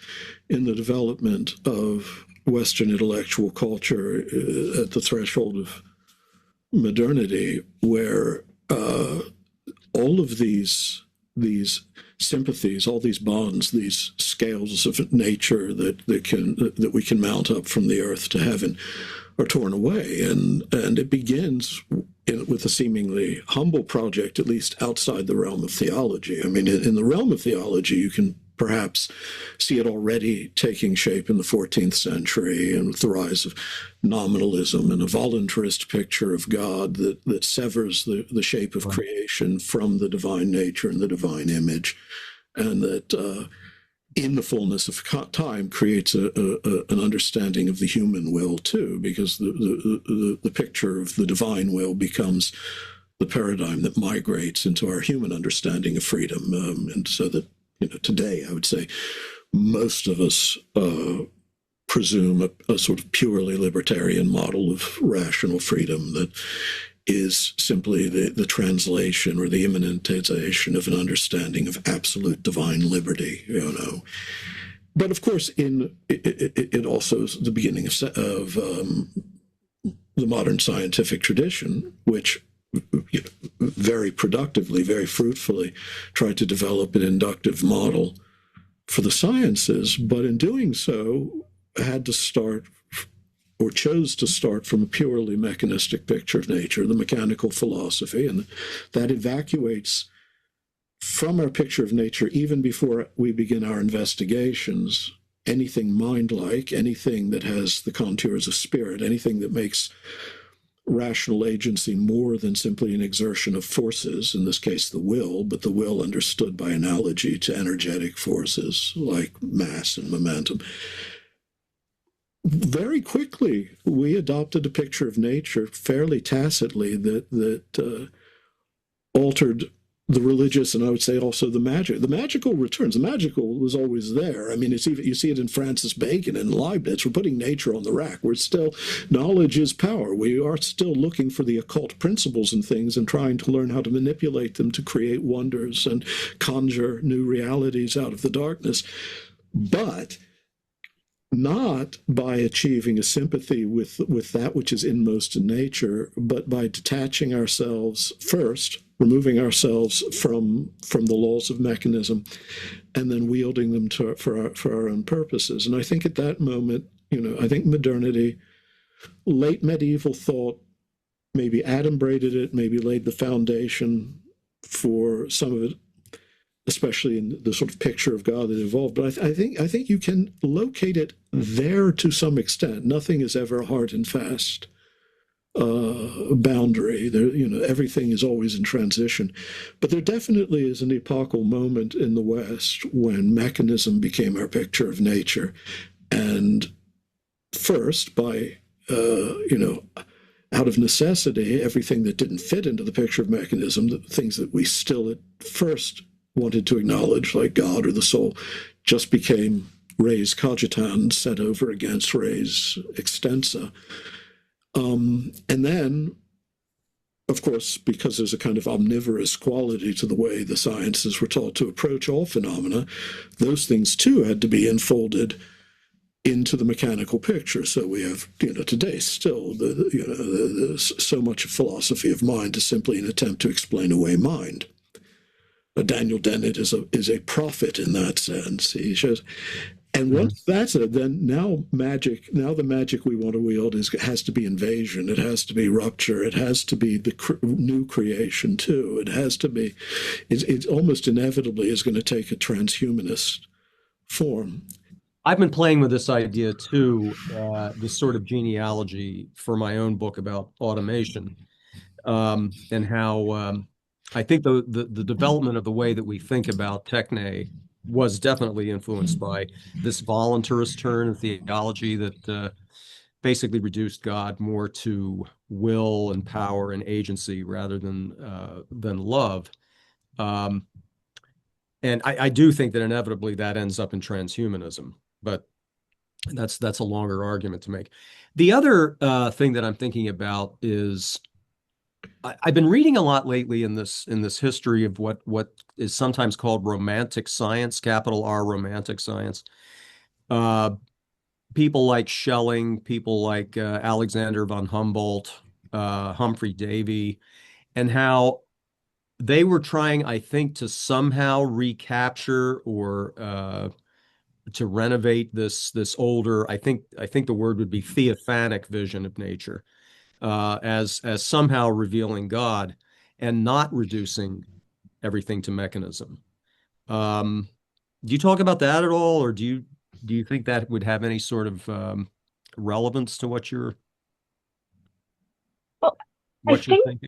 in the development of Western intellectual culture, at the threshold of modernity, where all of these sympathies, all these bonds, these scales of nature that we can mount up from the earth to heaven, are torn away, and it begins with a seemingly humble project, at least outside the realm of theology. I mean, in the realm of theology, you can perhaps see it already taking shape in the 14th century, and with the rise of nominalism and a voluntarist picture of God that severs the shape of creation from the divine nature and the divine image, and that in the fullness of time creates an understanding of the human will too, because the picture of the divine will becomes the paradigm that migrates into our human understanding of freedom. And so that, today, I would say most of us presume a sort of purely libertarian model of rational freedom that is simply the translation or the immanentization of an understanding of absolute divine liberty, But of course, it also is the beginning of the modern scientific tradition, which very productively, very fruitfully tried to develop an inductive model for the sciences, but in doing so had to start, or chose to start, from a purely mechanistic picture of nature, the mechanical philosophy, and that evacuates from our picture of nature, even before we begin our investigations, anything mind-like, anything that has the contours of spirit, anything that makes rational agency more than simply an exertion of forces, in this case the will, but the will understood by analogy to energetic forces like mass and momentum. Very quickly, we adopted a picture of nature fairly tacitly that altered the religious, and I would say also the magic. The magical returns. The magical was always there. I mean, it's even, you see it in Francis Bacon and Leibniz. We're putting nature on the rack. We're still, knowledge is power. We are still looking for the occult principles in things and trying to learn how to manipulate them to create wonders and conjure new realities out of the darkness. But not by achieving a sympathy with that which is inmost in nature, but by detaching ourselves first, removing ourselves from the laws of mechanism, and then wielding them for our own purposes. And I think at that moment, I think modernity, late medieval thought, maybe adumbrated it, maybe laid the foundation for some of it, especially in the sort of picture of God that evolved. But I think you can locate it there to some extent. Nothing is ever a hard and fast boundary. There, everything is always in transition. But there definitely is an epochal moment in the West when mechanism became our picture of nature, and first by out of necessity, everything that didn't fit into the picture of mechanism, the things that we still at first wanted to acknowledge, like God or the soul, just became res cogitans set over against res extensa. And then, of course, because there's a kind of omnivorous quality to the way the sciences were taught to approach all phenomena, those things too had to be enfolded into the mechanical picture. So we have, today still so much of philosophy of mind is simply an attempt to explain away mind. Daniel Dennett is a prophet in that sense. He shows, and once that's it, then now the magic we want to wield has to be invasion. It has to be rupture. It has to be the new creation too. It has to be. It almost inevitably is going to take a transhumanist form. I've been playing with this idea too, this sort of genealogy for my own book about automation, and how I think the development of the way that we think about techne was definitely influenced by this voluntarist turn of theology that basically reduced God more to will and power and agency rather than love. And I do think that inevitably that ends up in transhumanism, but that's a longer argument to make. The other thing that I'm thinking about is I've been reading a lot lately in this history of what is sometimes called romantic science, capital R romantic science. People like Schelling, people like Alexander von Humboldt, Humphrey Davy, and how they were trying, I think, to somehow recapture or to renovate this older, I think the word would be theophanic vision of nature. As somehow revealing God and not reducing everything to mechanism. Do you talk about that at all, or do you think that would have any sort of relevance to what you're thinking?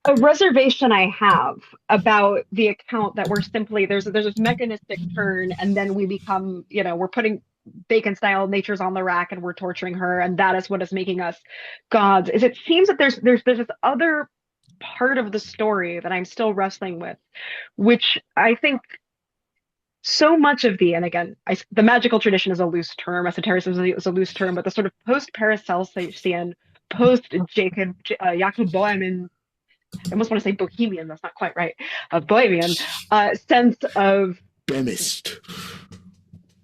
A reservation I have about the account that we're simply there's this mechanistic turn, and then we become, we're putting Bacon style nature's on the rack and we're torturing her, and that is what is making us gods. Is it seems that there's this other part of the story that I'm still wrestling with, which I think so much of the, and again, the magical tradition is a loose term, esotericism is a loose term, but the sort of post-Paracelsian, post-Jacob Boehmian, I almost want to say Bohemian, that's not quite right, Bohemian sense of Chemist.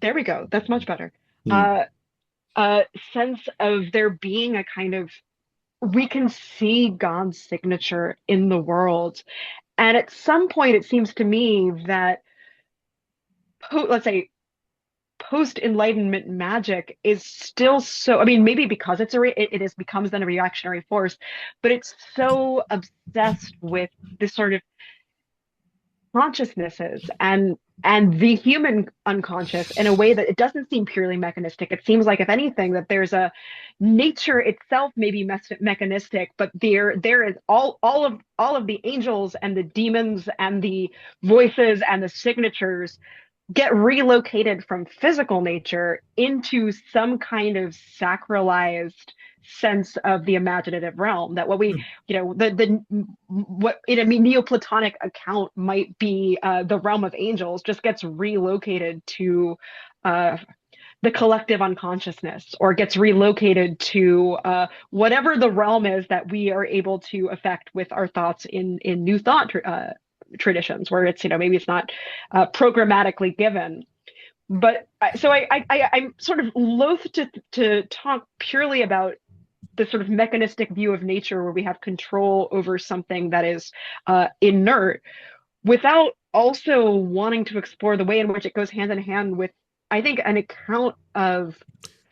There we go. That's much better. Sense of there being a kind of, we can see God's signature in the world. And at some point, it seems to me that, let's say, post-Enlightenment magic is still so, I mean, maybe because it becomes then a reactionary force, but it's so obsessed with this sort of consciousnesses and the human unconscious in a way that it doesn't seem purely mechanistic. It seems like, if anything, that there's a nature itself may be mechanistic, but there is all of the angels and the demons and the voices and the signatures get relocated from physical nature into some kind of sacralized sense of the imaginative realm. That what we, the what in a Neoplatonic account might be the realm of angels just gets relocated to the collective unconsciousness, or gets relocated to whatever the realm is that we are able to affect with our thoughts in new thought traditions, where it's, maybe it's not programmatically given. But I'm sort of loath to talk purely about the sort of mechanistic view of nature, where we have control over something that is inert, without also wanting to explore the way in which it goes hand in hand with, I think, an account of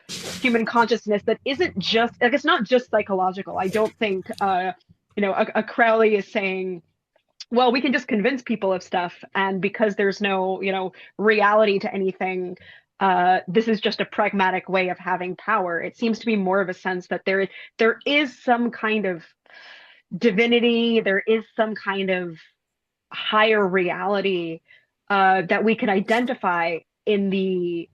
human consciousness that isn't just, like, it's not just psychological. I don't think a Crowley is saying, well, we can just convince people of stuff, and because there's no, reality to anything, this is just a pragmatic way of having power. It seems to be more of a sense that there is some kind of divinity, there is some kind of higher reality that we can identify in the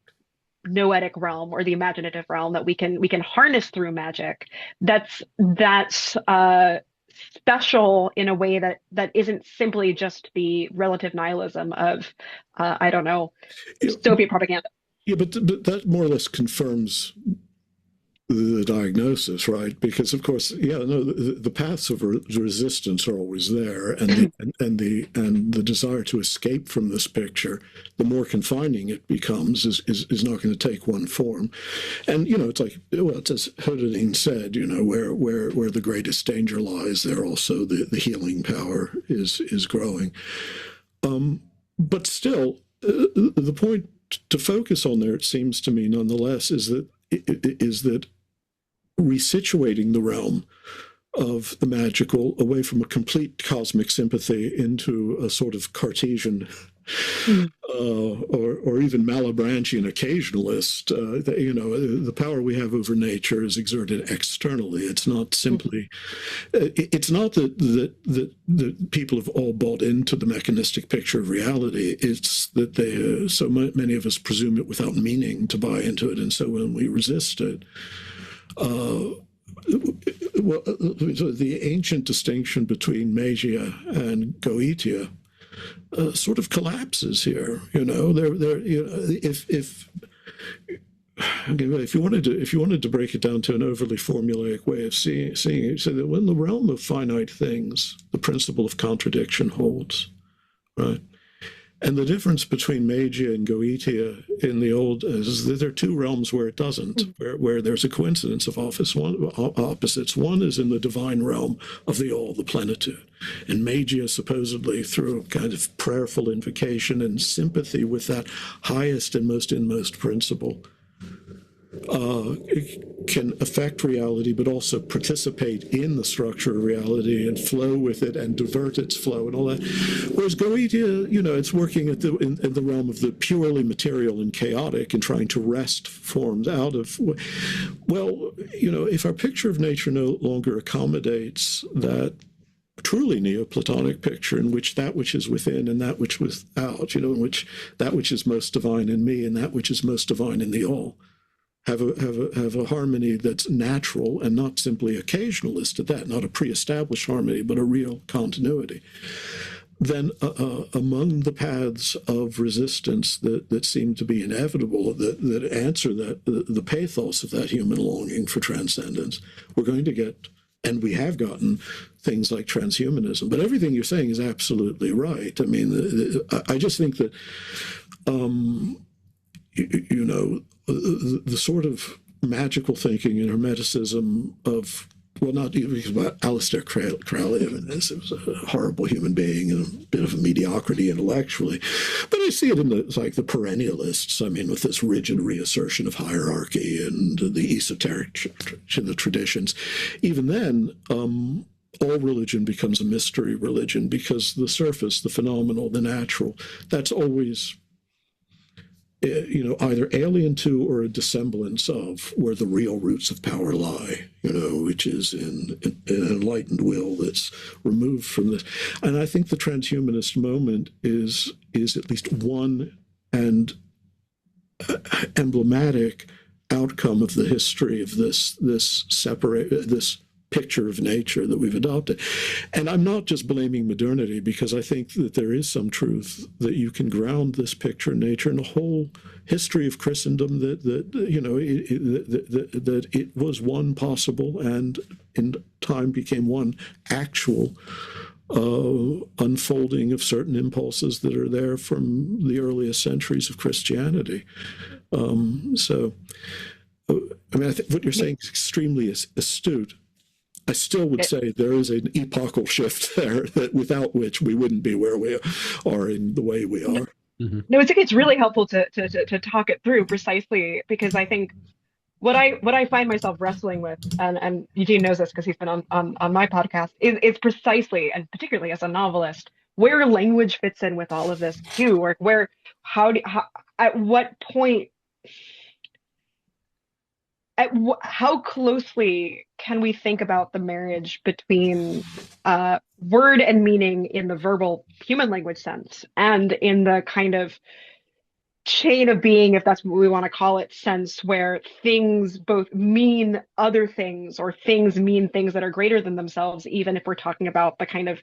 noetic realm or the imaginative realm, that we can harness through magic. That's special in a way that isn't simply just the relative nihilism of I don't know, Soviet propaganda. Yeah, but that more or less confirms the diagnosis, right? Because of course, the paths of resistance are always there, and the desire to escape from this picture, the more confining it becomes, is not going to take one form. And it's like, well, it's as Hododin said, where the greatest danger lies, there also the healing power is growing. But still, the point to focus on there, it seems to me, nonetheless, is that resituating the realm of the magical away from a complete cosmic sympathy into a sort of Cartesian or even Malebranchian occasionalist. The power we have over nature is exerted externally. It's not simply. It's not that people have all bought into the mechanistic picture of reality. It's that so many of us presume it without meaning to buy into it, and so when we resist it. The ancient distinction between magia and goetia sort of collapses here. If you wanted to break it down to an overly formulaic way of seeing it, so that when the realm of finite things, the principle of contradiction holds, right? And the difference between magia and goetia in the old is that there are two realms where it doesn't, where there's a coincidence of opposites. One is in the divine realm of the all, the plenitude. And magia, supposedly through a kind of prayerful invocation and sympathy with that highest and most inmost principle, it can affect reality, but also participate in the structure of reality and flow with it and divert its flow and all that. Whereas goetia, it's working in the realm of the purely material and chaotic and trying to wrest forms out of. Well, if our picture of nature no longer accommodates that truly Neoplatonic picture in which that which is within and that which without, in which that which is most divine in me and that which is most divine in the all, have a harmony that's natural and not simply occasionalist at that, not a pre-established harmony, but a real continuity. Then among the paths of resistance that seem to be inevitable, that answer the pathos of that human longing for transcendence, we're going to get, and we have gotten, things like transhumanism. But everything you're saying is absolutely right. I mean, I just think that, the sort of magical thinking and hermeticism of, well, not because about Aleister Crowley, I mean, it was a horrible human being and a bit of a mediocrity intellectually, but I see it in the perennialists. I mean, with this rigid reassertion of hierarchy and the esoteric traditions. Even then, all religion becomes a mystery religion, because the surface, the phenomenal, the natural, that's always, either alien to or a dissemblance of where the real roots of power lie, which is in an enlightened will that's removed from this. And I think the transhumanist moment is at least one and emblematic outcome of the history of this picture of nature that we've adopted. And I'm not just blaming modernity, because I think that there is some truth that you can ground this picture of nature in a whole history of Christendom, that it was one possible and in time became one actual unfolding of certain impulses that are there from the earliest centuries of Christianity. So, I mean, I think what you're saying is extremely astute. I still would say there is an epochal shift there, that without which we wouldn't be where we are in the way we are. Mm-hmm. No, it's really helpful to talk it through, precisely because I think what I find myself wrestling with, and Eugene knows this because he's been on my podcast, is precisely, and particularly as a novelist, where language fits in with all of this too, or at what point, how closely can we think about the marriage between word and meaning in the verbal human language sense, and in the kind of chain of being, if that's what we want to call it, sense, where things both mean other things, or things mean things that are greater than themselves, even if we're talking about the kind of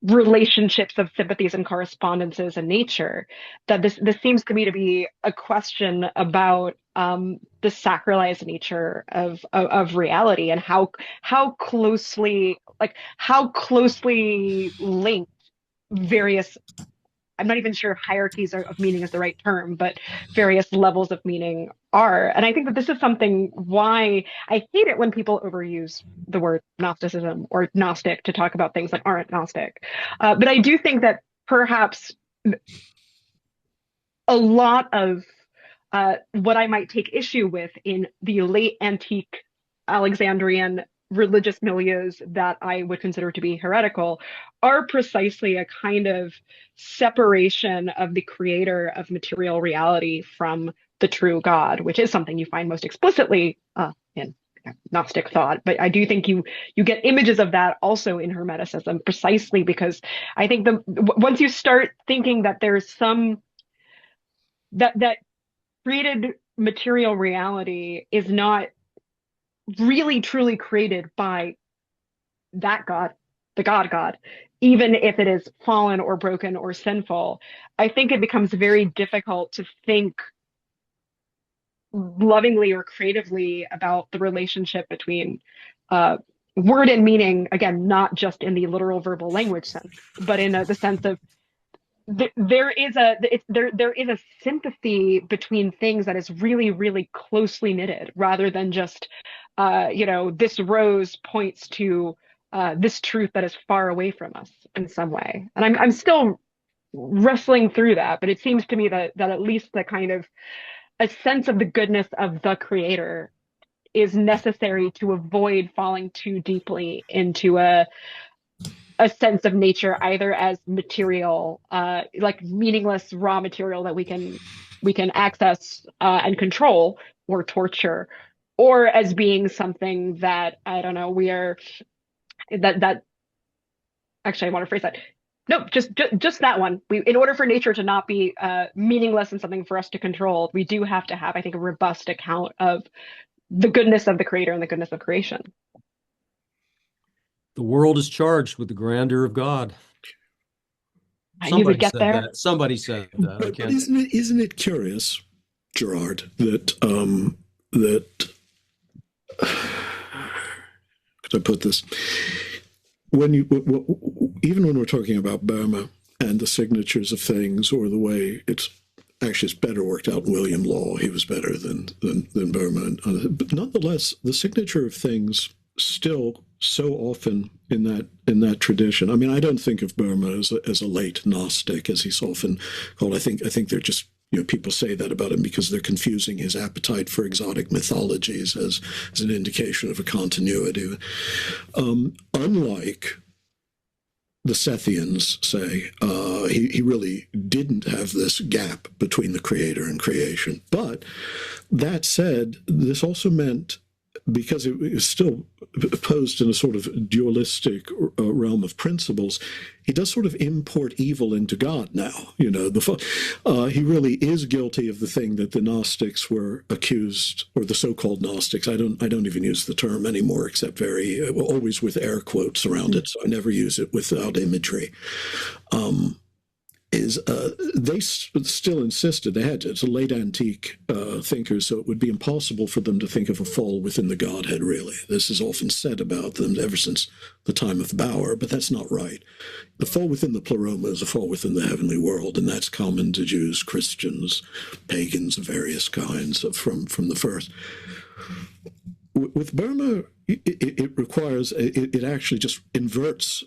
relationships of sympathies and correspondences in nature. That this seems to me to be a question about the sacralized nature of reality, and how closely linked various, I'm not even sure if hierarchies of meaning is the right term, but various levels of meaning are. And I think that this is something why I hate it when people overuse the word Gnosticism or Gnostic to talk about things that aren't Gnostic. But I do think that perhaps a lot of what I might take issue with in the late antique Alexandrian religious milieus that I would consider to be heretical are precisely a kind of separation of the creator of material reality from the true God, which is something you find most explicitly in Gnostic thought. But I do think you get images of that also in Hermeticism, precisely because I think once you start thinking that there's some that created material reality is not really truly created by that God, the God, even if it is fallen or broken or sinful, I think it becomes very difficult to think lovingly or creatively about the relationship between word and meaning, again, not just in the literal verbal language sense, but in the sense of there is a sympathy between things that is really, really closely knitted, rather than just this rose points to this truth that is far away from us in some way. And I'm still wrestling through that, but it seems to me that at least the kind of a sense of the goodness of the creator is necessary to avoid falling too deeply into a sense of nature, either as material, like meaningless raw material that we can access and control or torture, or as being something that, I don't know, that actually, I want to phrase that. No, just that one. In order for nature to not be meaningless and something for us to control, we do have to have, I think, a robust account of the goodness of the creator and the goodness of creation. The world is charged with the grandeur of God. You would get there. That. Somebody said that. But isn't it curious, Gerard, that could I put this? Even when we're talking about Burma and the signatures of things, or the way it's better worked out in William Law. He was better than Burma. But nonetheless, the signature of things still so often in that tradition. I mean, I don't think of Burma as a late Gnostic, as he's often called. I think they're just people say that about him because they're confusing his appetite for exotic mythologies as an indication of a continuity. Unlike the Sethians say, he really didn't have this gap between the creator and creation. But that said, this also meant, because it was still posed in a sort of dualistic realm of principles, he does sort of import evil into God now. He really is guilty of the thing that the Gnostics were accused, or the so-called Gnostics. I don't even use the term anymore, except always with air quotes around it. So I never use it without imagery. They still insisted they had to. It's a late antique thinkers, so it would be impossible for them to think of a fall within the Godhead, really. This is often said about them ever since the time of Bauer, but that's not right. The fall within the pleroma is a fall within the heavenly world, and that's common to Jews, Christians, pagans of various kinds from the first. With Burma, it requires, it actually just inverts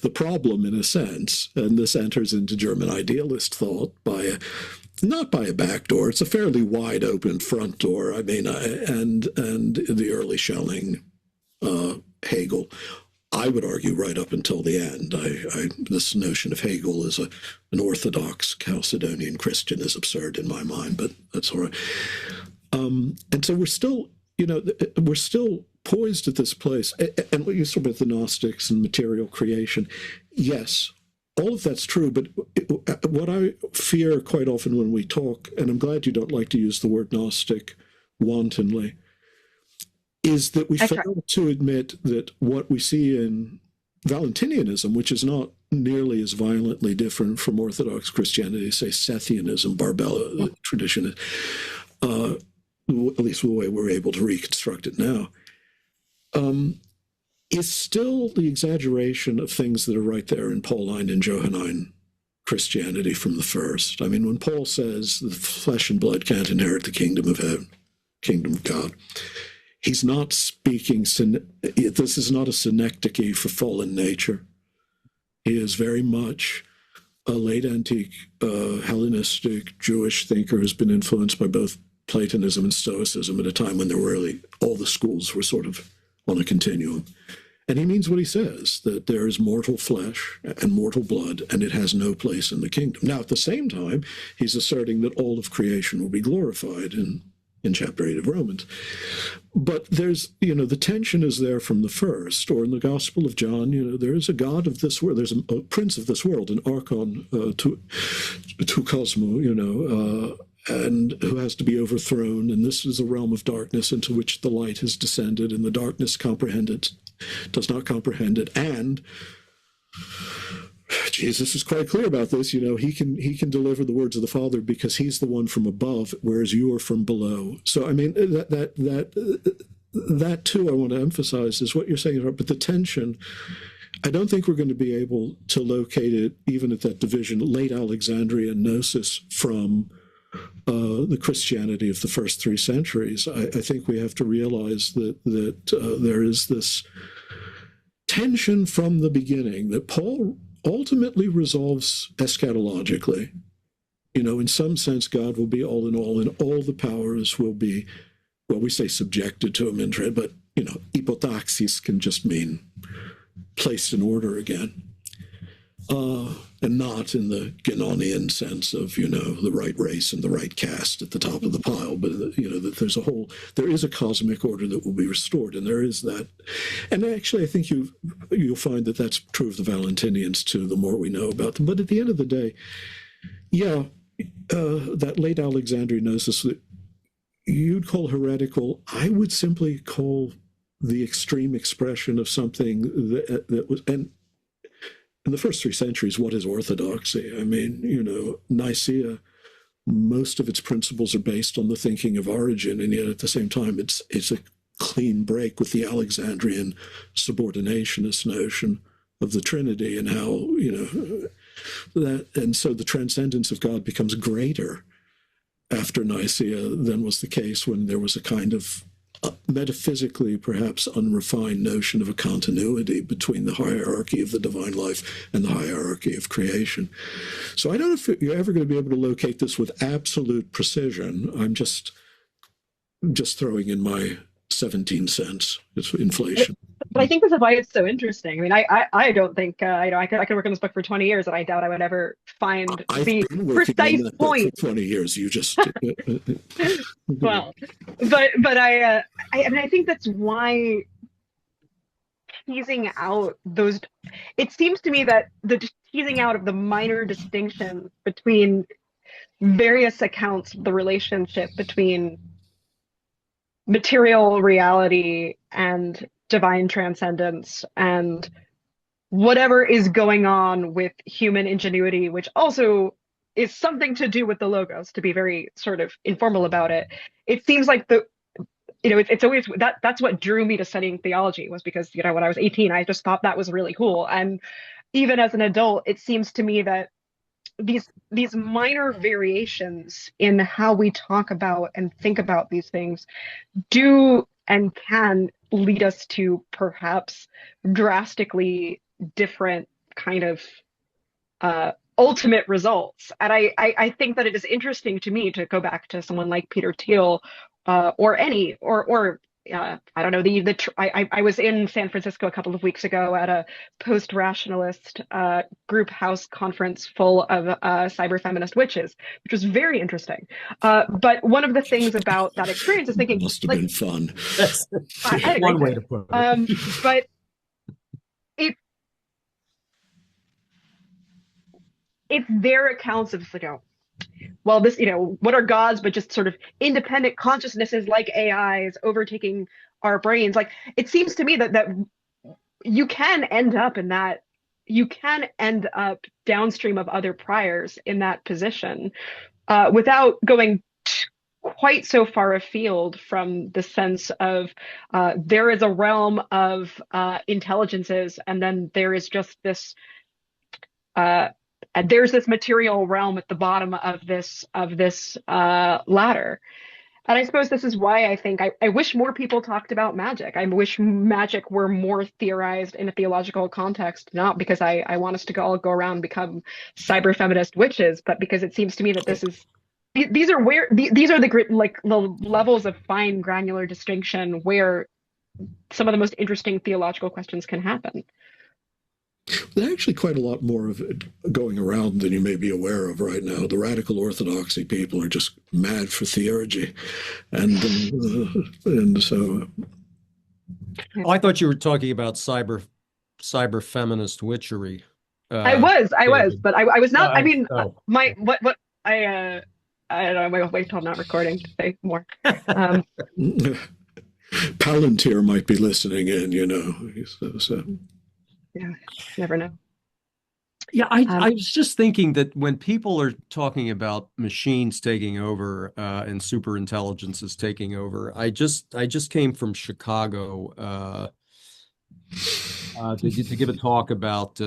the problem in a sense, and this enters into German idealist thought not by a back door. It's a fairly wide open front door. I mean, and the early Schelling, Hegel, I would argue right up until the end. This notion of Hegel as an orthodox Chalcedonian Christian is absurd in my mind, but that's all right. And so we're still poised at this place. And what you said about the Gnostics and material creation, yes, all of that's true. But what I fear quite often when we talk, and I'm glad you don't like to use the word Gnostic wantonly, is that we fail to admit that what we see in Valentinianism, which is not nearly as violently different from Orthodox Christianity, say Sethianism, Barbella tradition, at least the way we're able to reconstruct it now, is still the exaggeration of things that are right there in Pauline and Johannine Christianity from the first. I mean, when Paul says the flesh and blood can't inherit the kingdom of heaven, kingdom of God, he's not speaking, this is not a synecdoche for fallen nature. He is very much a late antique Hellenistic Jewish thinker who's been influenced by both Platonism and Stoicism at a time when there were really, all the schools were sort of on a continuum. And he means what he says, that there is mortal flesh and mortal blood, and it has no place in the kingdom. Now, at the same time, he's asserting that all of creation will be glorified in chapter 8 of Romans. But there's, the tension is there from the first, or in the Gospel of John, there is a God of this world, there's a prince of this world, an archon to cosmo, and who has to be overthrown, and this is a realm of darkness into which the light has descended, and the darkness does not comprehend it. And Jesus is quite clear about this. He can deliver the words of the Father because he's the one from above, whereas you are from below. So I mean that too I want to emphasize is what you're saying about, but the tension. I don't think we're going to be able to locate it even at that division, late Alexandrian gnosis from the Christianity of the first 3 centuries. I think we have to realize that there is this tension from the beginning that Paul ultimately resolves eschatologically. In some sense, God will be all in all, and all the powers will be, well, we say subjected to him, but, hypotaxis can just mean placed in order again. And not in the Genonian sense of, the right race and the right caste at the top of the pile, but, that there is a cosmic order that will be restored, and there is that. And actually, I think you'll find that that's true of the Valentinians too, the more we know about them. But at the end of the day, that late Alexandrian gnosis that you'd call heretical, I would simply call the extreme expression of something that was, and in the first 3 centuries, what is orthodoxy? I mean, Nicaea, most of its principles are based on the thinking of Origen, and yet at the same time, it's a clean break with the Alexandrian subordinationist notion of the Trinity and how, and so the transcendence of God becomes greater after Nicaea than was the case when there was a kind of metaphysically perhaps unrefined notion of a continuity between the hierarchy of the divine life and the hierarchy of creation. So I don't know if you're ever going to be able to locate this with absolute precision. I'm just throwing in my 17 cents. It's inflation. But I think this is why it's so interesting. I mean, I don't think I could work on this book for 20 years, and I doubt I would ever find I've the been working precise on that point. book for 20 years. You just Well, but I mean, I think that's why teasing out those. It seems to me that the teasing out of the minor distinctions between various accounts of the relationship between material reality and divine transcendence and whatever is going on with human ingenuity, which also is something to do with the logos, to be very sort of informal about it. It seems like it's always that's what drew me to studying theology, was because, when I was 18, I just thought that was really cool. And even as an adult, it seems to me that these minor variations in how we talk about and think about these things do and can lead us to perhaps drastically different kind of ultimate results. And I think that it is interesting to me to go back to someone like Peter Thiel, or I don't know, I was in San Francisco a couple of weeks ago at a post-rationalist group house conference full of cyber feminist witches, which was very interesting. But one of the things about that experience is thinking, must have been fun. That's I had a one great way to time. put it. But it's their accounts of, well, this, what are gods but just sort of independent consciousnesses like AIs overtaking our brains? Like, it seems to me that you can end up in that, you can end up downstream of other priors in that position, without going quite so far afield from the sense of there is a realm of intelligences, and then there is just this and there's this material realm at the bottom of this ladder. And I suppose this is why I think I wish more people talked about magic. I wish magic were more theorized in a theological context, not because I want us to all go around and become cyber feminist witches, but because it seems to me that these are the levels of fine granular distinction where some of the most interesting theological questions can happen. There's actually quite a lot more of it going around than you may be aware of right now. The radical orthodoxy people are just mad for theology, and so. Oh, I thought you were talking about cyber feminist witchery. I was, but I was not. I mean, oh. I don't know. Wait till I'm not recording to say more. Palantir might be listening in, so. Yeah, never know. Yeah, I was just thinking that when people are talking about machines taking over and super intelligences taking over, I just came from Chicago to give a talk about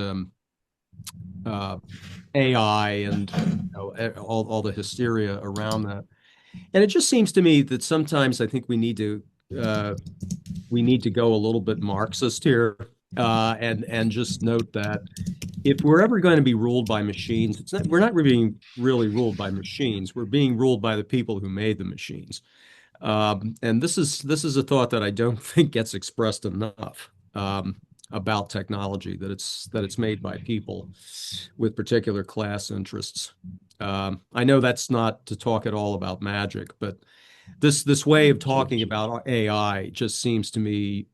AI and all the hysteria around that. And it just seems to me that sometimes I think we need to go a little bit Marxist here. And just note that if we're ever going to be ruled by machines, we're not being really ruled by machines. We're being ruled by the people who made the machines. And this is a thought that I don't think gets expressed enough about technology, that it's made by people with particular class interests. I know that's not to talk at all about magic, but this way of talking about AI just seems to me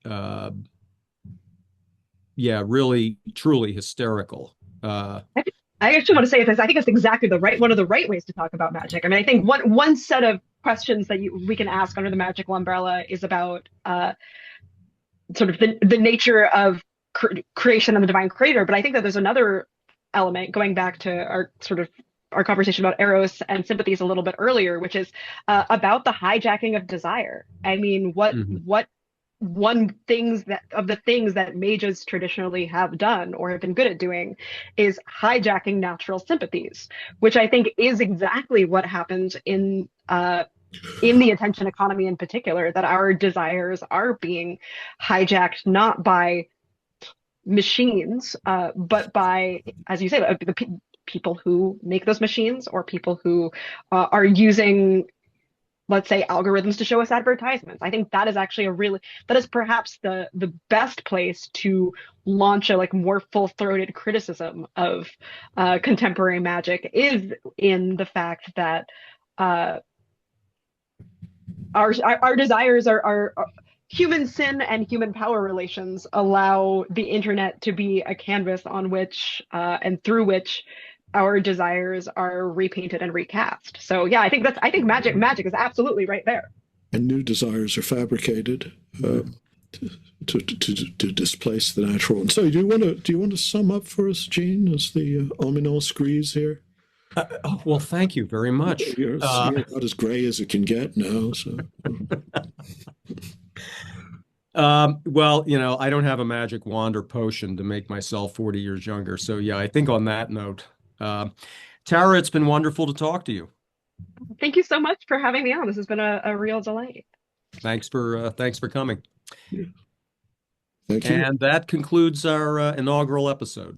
really, truly hysterical. I actually want to say this. I think it's exactly one of the right ways to talk about magic. I mean, I think one set of questions that we can ask under the magical umbrella is about sort of the nature of creation and the divine creator. But I think that there's another element, going back to our conversation about eros and sympathies a little bit earlier, which is about the hijacking of desire. I mean, what the things that mages traditionally have done or have been good at doing is hijacking natural sympathies, which I think is exactly what happens in in the attention economy in particular, that our desires are being hijacked not by machines, but by, as you say, the people who make those machines, or people who are using, let's say, algorithms to show us advertisements. I think that is actually that is perhaps the best place to launch a like more full-throated criticism of contemporary magic, is in the fact that our desires are human sin and human power relations allow the internet to be a canvas on which and through which our desires are repainted and recast. So yeah, I think magic is absolutely right there. And new desires are fabricated to displace the natural. And so, do you want to sum up for us, Gene, as the ominous grease here? Well, thank you very much. You're about as gray as it can get now. So. Well, I don't have a magic wand or potion to make myself 40 years younger. So yeah, I think on that note, Tara, it's been wonderful to talk to you. Thank you so much for having me on. This has been a real delight. Thanks for coming. Yeah. Thank you. And that concludes our inaugural episode.